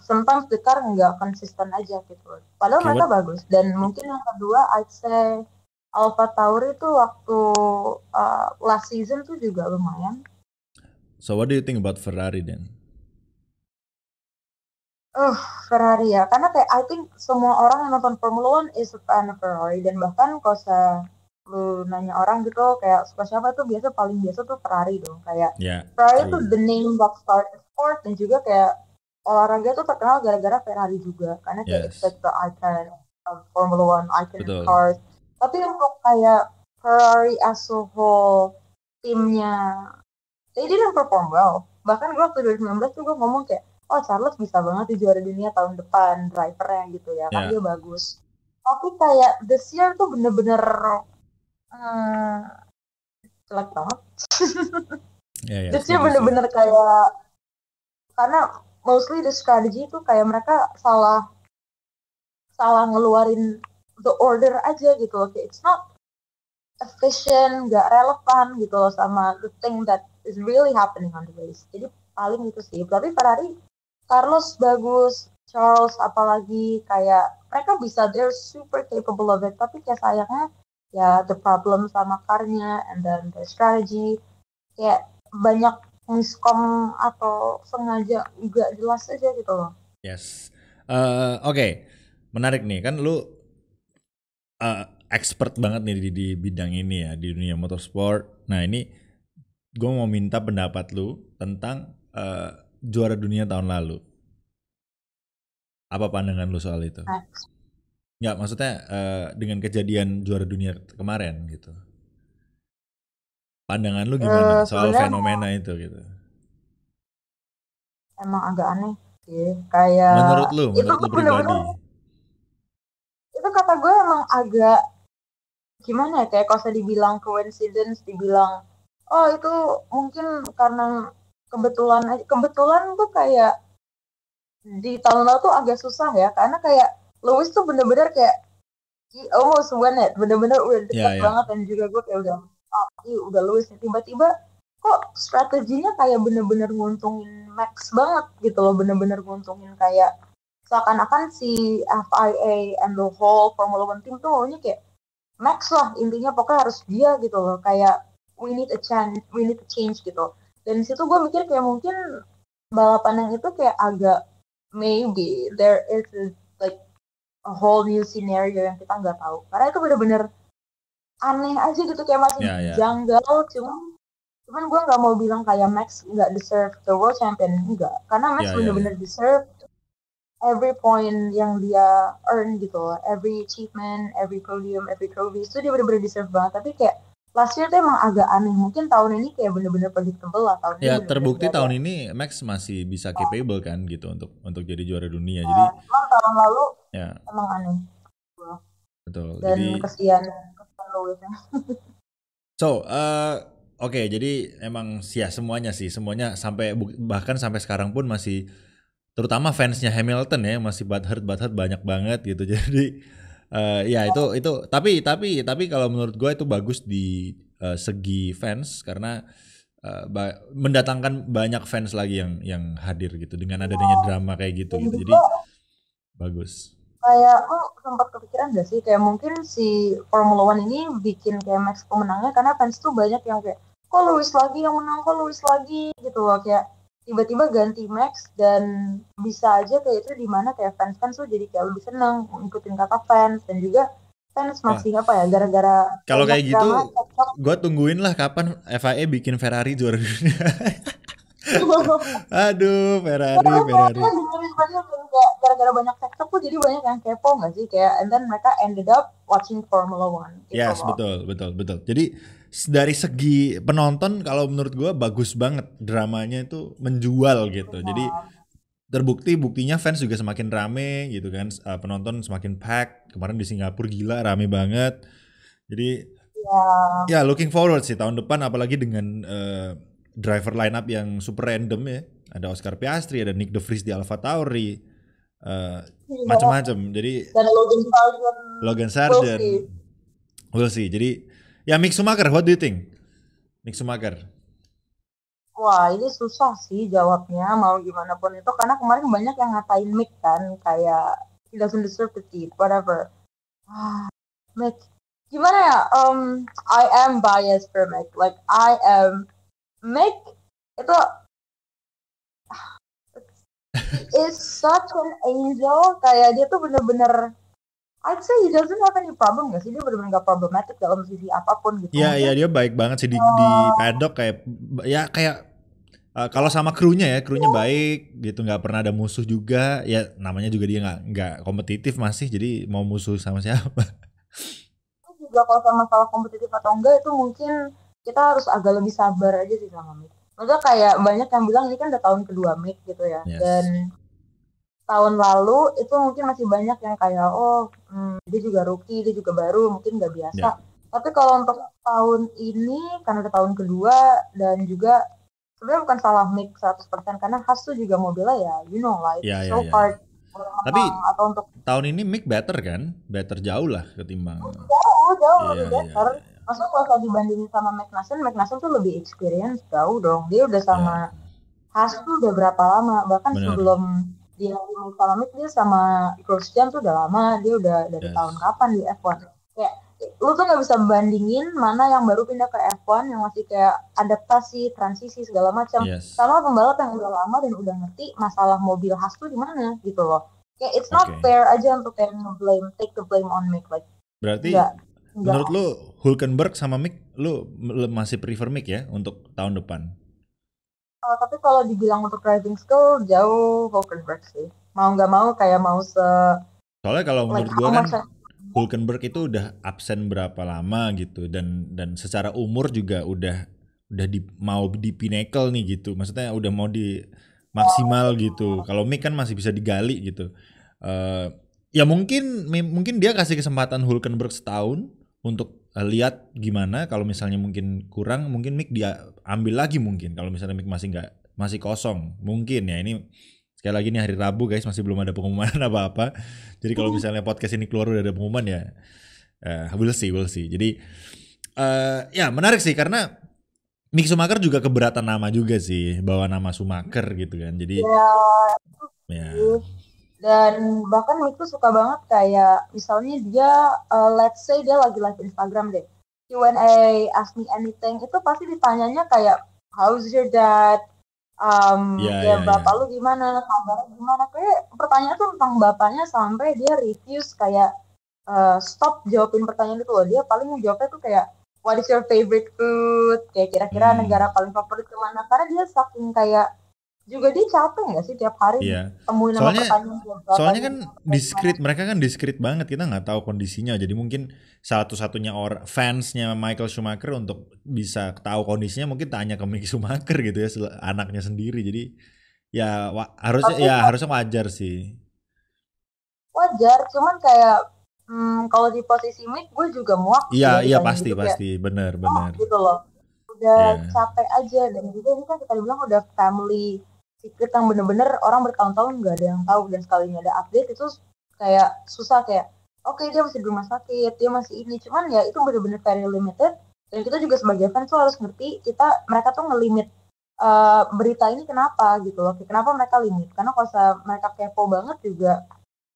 sometimes the car nggak konsisten aja gitu. Padahal Oke, mereka what? bagus. Dan mungkin yang kedua, I'd say Alfa Tauri itu waktu last season tuh juga lumayan. So what do you think about Ferrari then? Ferrari ya. Karena kayak I think semua orang yang nonton Formula One is a fan of Ferrari. Dan bahkan kalau lu nanya orang gitu kayak suka siapa tuh, paling biasa tuh Ferrari dong. Kayak Ya, Ferrari tuh true. the name that started sport, dan juga kayak olahraga tuh terkenal gara-gara Ferrari juga. Karena kayak it's Yes, like the icon of Formula One, icon of betul. cars. Tapi untuk kayak Ferrari as a whole, timnya they didn't perform well. Bahkan gue waktu 2019 tuh gue ngomong kayak, oh Charles bisa banget di juara dunia tahun depan, drivernya gitu ya, kan Ya, dia bagus. Tapi kayak this year tuh bener-bener hmm, jelek banget. ya, ya, This year setuju sih. bener-bener kayak, karena mostly the strategy tuh kayak mereka salah salah ngeluarin the order aja gitu loh. Kayak it's not efficient, nggak relevan gitu loh sama the thing that is really happening on the race. Jadi paling itu sih. Tapi Ferrari, Carlos bagus, Charles apalagi, kayak mereka bisa, they're super capable of it. Tapi kayak sayangnya ya the problem sama karnya, and then the strategy, kayak banyak miskom atau sengaja nggak jelas aja gitu loh. Yes. Oke, menarik nih kan lu expert banget nih di bidang ini ya di dunia motorsport. Nah ini gue mau minta pendapat lu tentang juara dunia tahun lalu. Apa pandangan lu soal itu? Nah, Nggak, maksudnya dengan kejadian juara dunia kemarin gitu. Pandangan lu gimana soal sebenarnya fenomena itu gitu? emang agak aneh sih. Kayak itu Menurut lu tuh bener-bener, pribadi? itu kata gue emang agak gimana ya, kayak kalau saya dibilang coincidence, dibilang oh itu mungkin karena kebetulan aja. Kebetulan tuh kayak di tahun lalu tuh agak susah ya, karena kayak Lewis tuh bener-bener kayak he almost won it, bener-bener udah Ya deket ya. banget, dan juga gue kayak udah udah Lewis nih, tiba-tiba kok strateginya kayak bener-bener nguntungin Max banget gitu loh, bener-bener nguntungin kayak seakan-akan si FIA and the whole Formula One team tuh maunya kayak Max lah, intinya pokoknya harus dia gitu loh, kayak we need a change gitu. Dan di situ gue mikir kayak mungkin balapan yang itu kayak agak maybe there is like a whole new scenario yang kita nggak tahu, karena itu bener-bener aneh aja gitu, kayak masih janggal. Cuman gue nggak mau bilang kayak Max nggak deserve the world champion, enggak, karena Max bener-bener deserve every point yang dia earn gitu loh, every achievement, every podium, every trophy, itu dia bener-bener deserve banget. Tapi kayak last year tuh emang agak aneh, mungkin tahun ini kayak bener-bener predictable lah tahun ini. Ya terbukti tahun ini Max masih bisa capable kan gitu untuk jadi juara dunia. Ya, jadi tahun lalu emang aneh. Betul. Dan jadi kesian Lewis. So, oke, jadi emang semuanya sampai bahkan sampai sekarang pun masih, terutama fansnya Hamilton ya, masih butthurt banyak banget gitu. Jadi ya itu tapi kalau menurut gue itu bagus di segi fans, karena mendatangkan banyak fans lagi yang hadir gitu dengan adanya drama kayak gitu. Jadi bagus. Kayak sempat kepikiran gak sih kayak mungkin si Formula One ini bikin kayak Max pemenangnya karena fans tuh banyak yang kayak kok Lewis lagi yang menang, kok Lewis lagi gitu loh, kayak tiba-tiba ganti Max, dan bisa aja kayak itu dimana kayak fans tuh jadi kayak lebih seneng ngikutin kata fans, dan juga fans masih apa ya, gara-gara kalau kayak gitu gue tungguin lah kapan FIA bikin Ferrari juara dunia. Aduh, Ferrari. Gara-gara banyak sektor tuh jadi banyak yang kepo nggak sih, kayak and then mereka ended up watching Formula One. Yes, betul. Jadi dari segi penonton kalau menurut gue bagus banget, dramanya itu menjual gitu. Jadi buktinya fans juga semakin rame gitu kan, penonton semakin pack. Kemarin di Singapura gila rame banget. Jadi ya looking forward sih tahun depan, apalagi dengan driver lineup yang super random ya. Ada Oscar Piastri, ada Nick De Vries di AlphaTauri, macam-macam. Jadi dan Logan Sargent, we'll see. Jadi ya Mick Schumacher, what do you think? Mick Schumacher. Wah, ini susah sih jawabnya, mau gimana pun itu, karena kemarin banyak yang ngatain Mick kan, kayak he doesn't deserve the seat, whatever. Mick, gimana ya? I am biased for Mick. Like Mick itu is such an angel, kayak dia tuh bener-bener, I'd say he doesn't have any problem gak sih, dia bener-bener gak problematic dalam sisi apapun gitu. Iya dia baik banget sih di paddock, kayak kalau sama krunya baik gitu, nggak pernah ada musuh juga ya, namanya juga dia nggak kompetitif masih, jadi mau musuh sama siapa. Juga kalau sama masalah kompetitif atau enggak itu mungkin kita harus agak lebih sabar aja sih sama Mick. Maksudnya kayak banyak yang bilang ini kan udah tahun kedua Mick gitu ya. Yes. Dan tahun lalu itu mungkin masih banyak yang kayak dia juga rookie, dia juga baru, mungkin nggak biasa. Yeah. Tapi kalau untuk tahun ini karena udah tahun kedua, dan juga sebenarnya bukan salah Mick 100% karena Haas tuh juga mobilnya ya so hard. Tapi atau untuk tahun ini Mick better kan? Better jauh lah ketimbang. Jauh lebih better. Maksudnya kalau saya dibandingin sama Magnussen tuh lebih experience jauh dong. Dia udah sama Haas tuh udah berapa lama, bahkan sebelum dia sama Mick, dia sama Grosjean tuh udah lama, dia udah dari tahun kapan di F1. Kayak lu tuh nggak bisa bandingin mana yang baru pindah ke F1 yang masih kayak adaptasi, transisi segala macam, sama pembalap yang udah lama dan udah ngerti masalah mobil Haas tuh di mana gitu loh. Kayak it's not fair aja untuk kayak take the blame on Mick. Like, berarti menurut lu Hülkenberg sama Mick, lu masih prefer Mick ya untuk tahun depan? Tapi kalau dibilang untuk driving skill jauh Hülkenberg sih. Mau nggak mau kayak mau soalnya kalau menurut gue kan Hülkenberg itu udah absen berapa lama gitu, dan secara umur juga udah mau di pinnacle nih gitu. Maksudnya udah mau di maksimal gitu. Kalau Mick kan masih bisa digali gitu. Ya mungkin dia kasih kesempatan Hülkenberg setahun untuk lihat gimana. Kalau misalnya mungkin kurang, mungkin Mick dia ambil lagi mungkin. Kalau misalnya Mick masih kosong, mungkin ya. Ini sekali lagi nih hari Rabu guys, masih belum ada pengumuman apa-apa. Jadi kalau misalnya podcast ini keluar udah ada pengumuman ya, we'll see. Jadi ya menarik sih, karena Mick Schumacher juga keberatan nama juga sih, bawa nama Schumacher gitu kan. Jadi ya. Dan bahkan Mick tuh suka banget kayak misalnya dia let's say dia lagi live Instagram deh. Q&A, ask me anything itu pasti ditanyanya kayak how's your dad? Ya, Kayak ya, bapak ya. lu gimana, kabarnya gimana? Kayak pertanyaan tuh tentang bapaknya sampai dia refuse kayak stop jawabin pertanyaan itu loh. Dia paling jawabnya tuh kayak what is your favorite food? Kayak kira-kira negara Hmm, paling favorit kemana? Karena dia saking kayak juga dia capek nggak sih tiap hari iya. temuin nama Soalnya pertanyaan tiap soalnya bapaknya kan gimana. diskret, mereka kan diskret banget, kita nggak tahu kondisinya. Jadi mungkin satu-satunya orang fansnya Michael Schumacher untuk bisa tahu kondisinya mungkin tanya ke Mick Schumacher gitu ya, anaknya sendiri. Jadi ya harusnya, Tapi ya harusnya wajar sih. wajar, cuman kayak kalau di posisi Mick gue juga muak Iya, udah iya ditanya pasti gitu kayak pasti, benar oh benar. gitu loh. Udah Iya. capek aja dan juga ini kan kita bilang udah family secret yang bener-bener orang bertahun-tahun nggak ada yang tahu dan sekalinya ada update itu kayak susah kayak oke dia masih di rumah sakit dia masih ini cuman ya itu bener-bener very limited dan kita juga sebagai fans tuh harus ngerti mereka tuh ngelimit berita ini kenapa gitu loh kenapa mereka limit karena kalau mereka kepo banget juga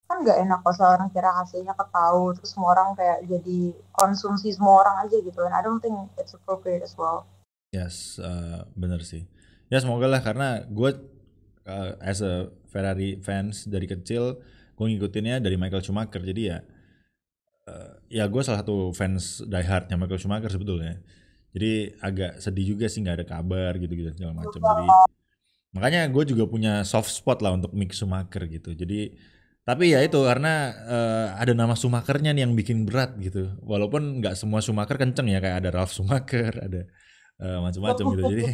kan nggak enak kalau seorang kira hasilnya ketahu terus semua orang kayak jadi konsumsi semua orang aja gitu and I don't think it's appropriate as well. Yes, bener sih. Ya semoga lah, karena gue as a Ferrari fans dari kecil, gue ngikutinnya dari Michael Schumacher. Jadi ya gue salah satu fans diehardnya Michael Schumacher sebetulnya. Jadi agak sedih juga sih nggak ada kabar gitu-gitu segala macam. Jadi makanya gue juga punya soft spot lah untuk Mick Schumacher gitu. Jadi tapi ya itu karena ada nama Schumachernya nih yang bikin berat gitu. Walaupun nggak semua Schumacher kenceng ya, kayak ada Ralf Schumacher, ada macam-macam gitu. Jadi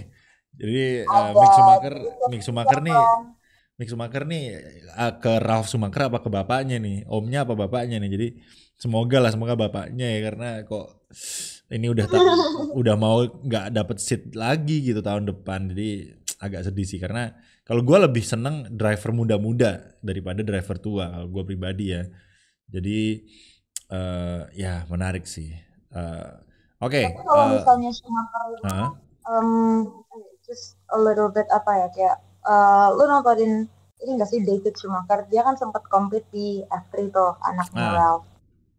Ada jadi Mick ketiga Schumacher nih kan. Mick Schumacher nih ke Ralf Schumacher apa ke bapaknya nih, omnya apa bapaknya nih. Jadi semoga bapaknya ya, karena kok ini udah mau nggak dapet seat lagi gitu tahun depan. Jadi agak sedih sih, karena kalau gue lebih seneng driver muda-muda daripada driver tua kalau gue pribadi ya. Jadi ya menarik sih. Eh, Oke, Tapi kalau misalnya Schumacher itu, heeh. um, just a little bit apa ya kayak, lu nontonin ini nggak sih David Schumacher? Dia kan sempat compete di F3 tuh anaknya Ah, Ralph.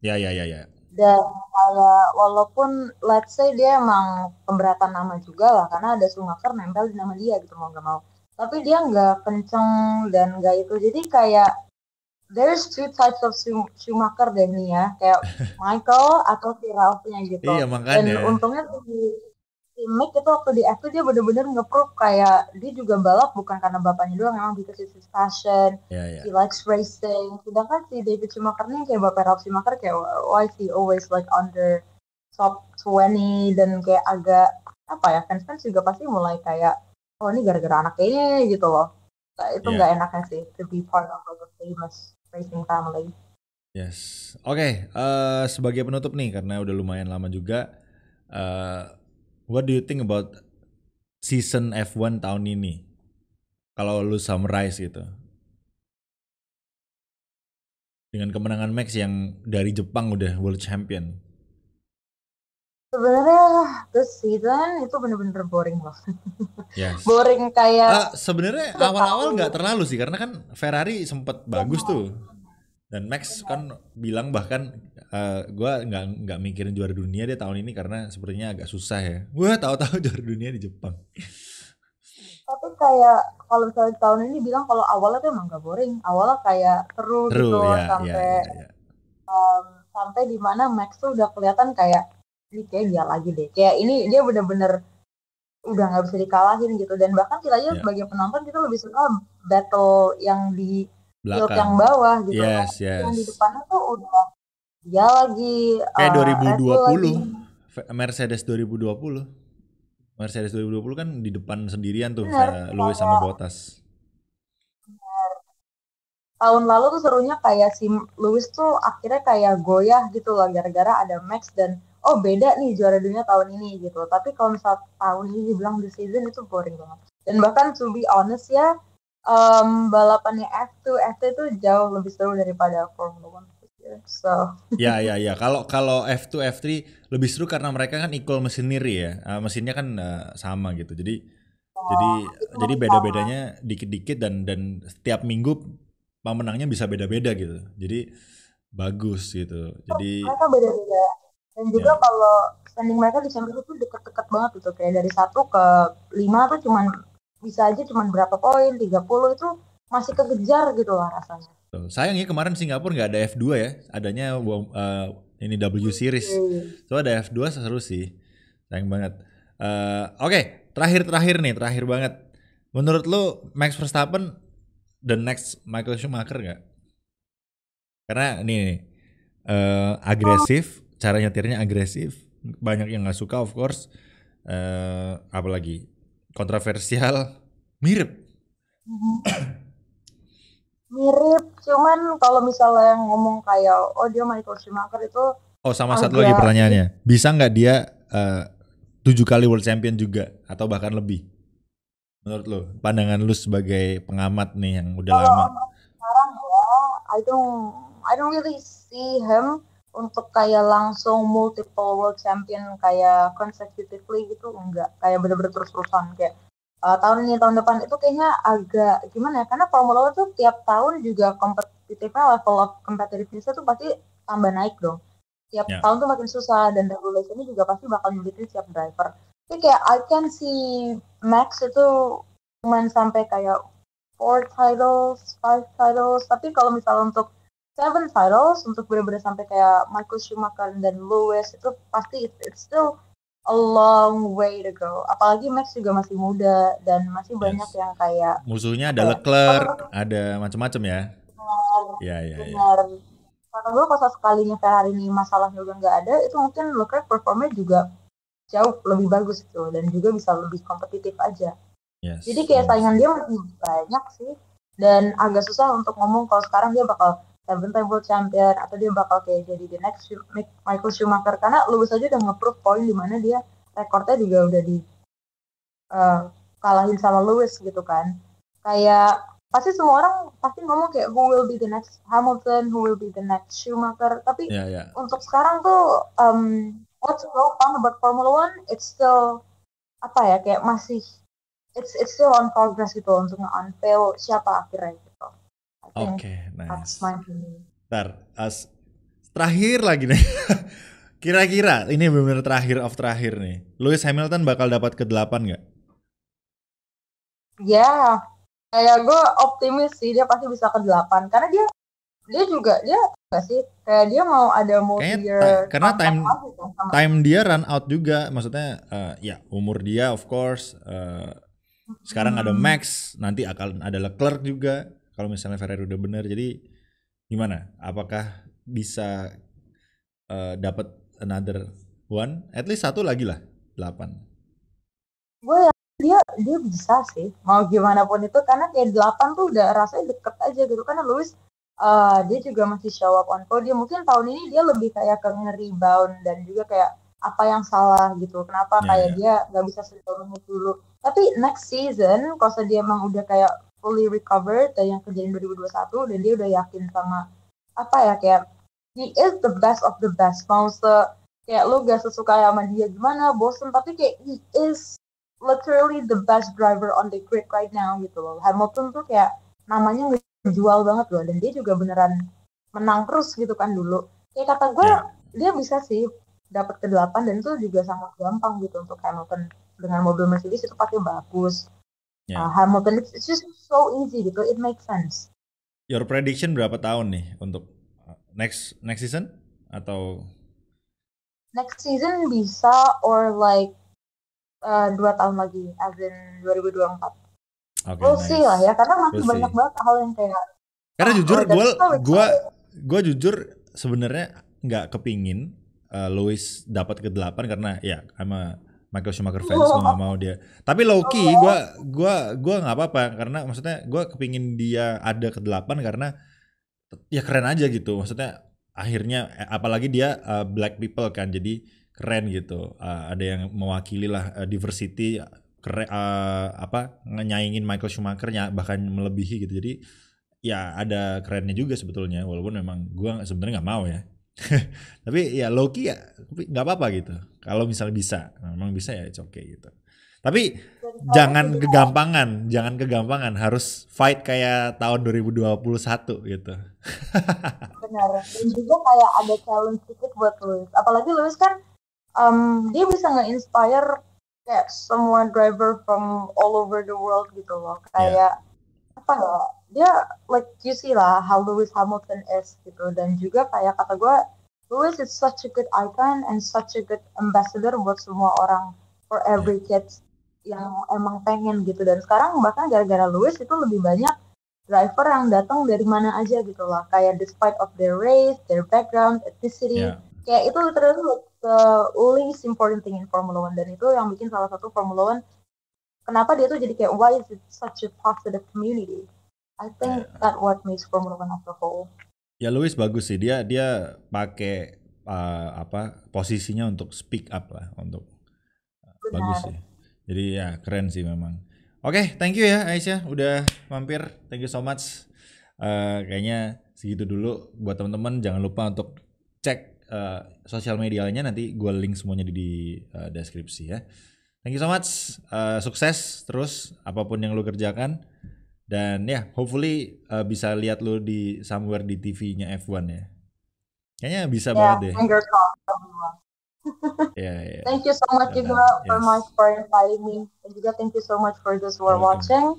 ya, ya, ya, ya. Dan kayak walaupun let's say dia emang pemberatan nama juga lah karena ada Schumacher nempel di nama dia gitu mau nggak mau. Tapi dia nggak kenceng dan nggak itu. Jadi kayak there's two types of Schumacher deh nih ya, kayak Michael atau si Ralph-nya gitu. Iya Dan makanya. untungnya si Mick itu waktu di F2 dia bener-bener nge-prove kayak dia juga balap bukan karena bapaknya doang, emang because it's his passion, Ya, he ya. likes racing. Sedangkan si David Schumacher nih kayak bapak Ralph Schumacher kayak why is he always like under top 20 dan kayak agak apa ya fans-fans juga pasti mulai kayak oh ini gara-gara anak ini gitu loh. Nah, itu Ya. nggak enaknya sih to be part of like a famous racing family. Yes. Oke, sebagai penutup nih karena udah lumayan lama juga, what do you think about season F1 tahun ini? Kalau lu summarize gitu. Dengan kemenangan Max yang dari Jepang udah world champion. Sebenarnya this season itu bener-bener boring loh. Yes. Boring kayak Sebenarnya udah awal-awal tahu nggak terlalu sih, karena kan Ferrari sempet bagus benar tuh. Dan Max benar. kan bilang bahkan gua nggak mikirin juara dunia dia tahun ini karena sepertinya agak susah ya. Gua tahu-tahu juara dunia di Jepang. Tapi kayak kalau misalnya tahun ini bilang kalau awalnya tuh emang gak boring. Awalnya kayak seru gitu Seru ya, ya, sampai ya, ya. sampai di mana Max tuh udah kelihatan kayak ini kayak dia lagi deh. Kayak ini dia bener-bener udah nggak bisa dikalahin gitu. Dan bahkan kita aja Ya, sebagai penonton kita lebih suka battle yang di field yang belakang. bawah gitu. Karena Yes, yang di yes. depannya tuh udah dia lagi Kayak Red Bull lagi. 2020, Mercedes 2020. Mercedes 2020 kan di depan sendirian tuh, Bener Lewis sama kayak Bottas. tahun lalu tuh serunya kayak si Lewis tuh akhirnya kayak goyah gitu loh gara-gara ada Max dan oh beda nih juara dunia tahun ini gitu. Tapi kalau misal tahun ini dibilang the season itu boring banget. Dan bahkan to be honest ya balapannya F2 itu jauh lebih seru daripada Formula One. So Ya, ya, ya. Kalau kalau F2, F3 lebih seru karena mereka kan equal machinery ya. Mesinnya kan sama gitu. Jadi itu jadi masih sama. beda-bedanya dikit-dikit, dan setiap minggu pemenangnya bisa beda-beda gitu. Jadi bagus gitu. Jadi Mereka beda-beda. Dan juga ya kalau standing mereka di Champions League tuh deket-deket banget gitu. Kayak dari 1 ke 5 tuh cuman bisa aja cuman berapa poin, 30 itu masih kekejar gitu lah rasanya. tuh. Sayang ya kemarin Singapura nggak ada F2 ya. Adanya ini W Series. So ada F2 seru sih. Sayang banget. Oke, terakhir banget. Menurut lu Max Verstappen the next Michael Schumacher nggak? Karena nih agresif, cara nyetirnya agresif, banyak yang nggak suka of course. Apalagi kontroversial, mirip. Mirip, cuman kalau misalnya ngomong kayak oh dia Michael Schumacher itu Oh sama satu lagi agak pertanyaannya, bisa nggak dia 7 kali World Champion juga atau bahkan lebih? Menurut lo, pandangan lu sebagai pengamat nih yang udah kalau lama. untuk sekarang ya I don't really see him untuk kayak langsung multiple world champion kayak consecutively gitu, enggak kayak bener-bener terus-terusan kayak tahun ini tahun depan itu kayaknya agak gimana ya, karena Formula 1 tuh tiap tahun juga kompetitifnya, level of competitiveness tuh pasti tambah naik dong, tiap Ya, tahun tuh makin susah dan regulationnya juga pasti bakal nyulitin setiap driver. Jadi kayak I can see Max itu cuman sampai kayak 4 titles, 5 titles. Tapi kalau misalnya untuk 7 titles, untuk benar-benar sampai kayak Michael Schumacher dan Lewis itu pasti it's still a long way to go. Apalagi Max juga masih muda dan masih banyak yes. yang kayak Musuhnya apa ada ya? Kalau Leclerc, ada macam-macam ya. Ya, ya, ya. benar, karena gue kalau sekalinya Ferrari ini masalahnya udah nggak ada, itu mungkin Leclerc performnya juga jauh lebih bagus gitu dan juga bisa lebih kompetitif aja. Jadi Yes, kayak benar saingan sih. dia masih banyak sih. Dan agak susah untuk ngomong kalau sekarang dia bakal 7 time world champion atau dia bakal kayak jadi the next Michael Schumacher. Karena Lewis aja udah nge-prove poin di mana dia rekornya juga udah di kalahin sama Lewis gitu kan. Kayak pasti semua orang pasti ngomong kayak who will be the next Hamilton, who will be the next Schumacher. Tapi Ya, ya. untuk sekarang tuh what's so fun about Formula One, it's still apa ya, kayak masih it's still on progress gitu untuk nge-unveil siapa akhirnya gitu. I think Oke, that's nice. my opinion. Ntar, terakhir lagi nih. Kira-kira ini benar-benar terakhir nih. Lewis Hamilton bakal dapat ke-8 nggak? Ya, kayak gue optimis sih dia pasti bisa ke 8 karena dia dia juga dia nggak sih kayak dia mau ada Kayaknya multi-year karena contract time lagi kan sama. time dia run out juga. Maksudnya ya umur dia of course. Sekarang ada Hmm, Max, nanti akan ada Leclerc juga. Kalau misalnya Ferrari udah bener, jadi gimana? Apakah bisa dapat another one? At least satu lagi lah, 8. gue ya dia bisa sih mau gimana pun itu karena kayak 8 tuh udah rasanya deket aja gitu karena Lewis dia juga masih show up on podium. Mungkin tahun ini dia lebih kayak ke nge-rebound dan juga kayak apa yang salah gitu, kenapa Ya, kayak ya. dia nggak bisa sedominate dulu. Tapi next season kalau dia emang udah kayak fully recovered dari yang kejadian 2021 dan dia udah yakin sama apa ya, kayak he is the best of the best, mau kayak lu gak sesuka sama dia gimana bosen, tapi kayak he is literally the best driver on the grid right now gitu loh. Hamilton tuh kayak namanya ngejual banget loh dan dia juga beneran menang terus gitu kan dulu. Kayak kata gue Ya, dia bisa sih dapat ke 8 dan itu juga sangat gampang gitu untuk Hamilton dengan mobil Mercedes itu pasti bagus. ya. Hamilton it's just so easy gitu, it makes sense. Your prediction berapa tahun nih untuk next season atau Next season bisa or like 2 tahun lagi, as in 2024. oke, We'll see lah nice. ya, karena masih We'll banyak see. banget hal yang kayak Karena jujur that's so gua exciting. gua jujur sebenarnya nggak kepingin Lewis dapat ke-8 karena ya sama Michael Schumacher fans gua nggak mau dia. Tapi low key gua nggak apa-apa karena maksudnya gua kepingin dia ada ke-8 karena ya keren aja gitu. Maksudnya akhirnya apalagi dia black people kan jadi keren gitu. Ada yang mewakili lah diversity keren, apa nyaingin Michael Schumacher bahkan melebihi gitu. Jadi ya ada kerennya juga sebetulnya walaupun memang gua sebenarnya nggak mau ya. Tapi ya Loki ya nggak apa-apa gitu kalau misalnya bisa memang bisa ya it's okay gitu. Tapi jangan kegampangan, harus fight kayak tahun 2021 gitu. Benar. Dan juga kayak ada challenge sedikit buat Lewis. Apalagi Lewis kan dia bisa nge-inspire kayak semua driver from all over the world gitu loh. Kayak apa ya? Dia like you see lah how Lewis Hamilton is gitu, dan juga kayak kata gue Lewis is such a good icon and such a good ambassador buat semua orang, for every kids yang emang pengen gitu. Dan sekarang bahkan gara-gara Lewis itu lebih banyak driver yang datang dari mana aja gitu lah, kayak despite of their race, their background, ethnicity, kayak itu literally the least important thing in Formula One. Dan itu yang bikin salah satu Formula One kenapa dia tuh jadi kayak why is it such a positive community. I think that what makes Formula One as a whole. Ya Lewis bagus sih, dia pakai posisinya untuk speak up lah, untuk bagus sih. Jadi ya keren sih memang. Oke, thank you ya Aisyah udah mampir. Thank you so much. Kayaknya segitu dulu buat teman-teman. Jangan lupa untuk cek sosial medianya, nanti gue link semuanya di deskripsi ya. Thank you so much. Sukses terus apapun yang lu kerjakan. Dan ya, hopefully bisa lihat lu di somewhere di TV-nya F1 ya. Kayaknya bisa banget deh. Thank you so much juga for inviting me. And juga thank you so much for those who are watching.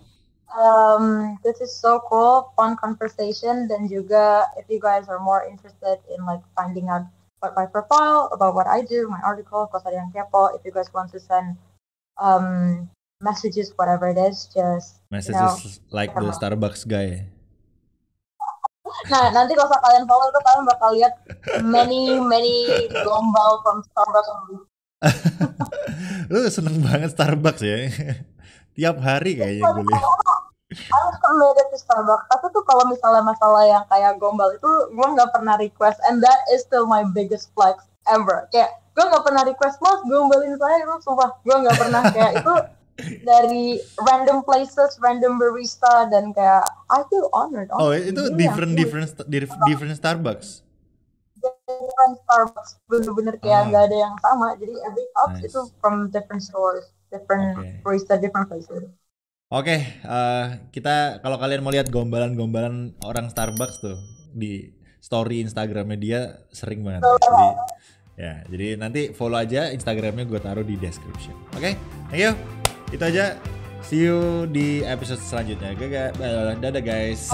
This is so cool, fun conversation. Dan juga if you guys are more interested in like finding out about my profile, about what I do, my article, kalau ada yang kepo, if you guys want to send messages, whatever it is, just messages like the Starbucks guy. Nah, nanti kalau kalian follow itu kalian bakal lihat many gombal from Starbucks. Lu seneng banget Starbucks ya. Tiap hari kayaknya gue lihat. I'm committed to Starbucks. Tapi tuh kalau misalnya masalah yang kayak gombal itu gue nggak pernah request, and that is still my biggest flex ever. Kayak gue nggak pernah request, mas gombalin saya, itu sumpah gue nggak pernah. Kayak itu dari random places, random barista, dan kayak I feel honored. Oh, itu different Starbucks. Different Starbucks, bener-bener kayak nggak ada yang sama. Jadi every cup itu from different stores, different barista, different places. Oke, kita kalau kalian mau lihat gombalan orang Starbucks tuh di story Instagramnya dia sering banget. Jadi nanti follow aja Instagramnya, gue taruh di description. Oke, thank you. Itu aja. See you di episode selanjutnya. Dadah guys.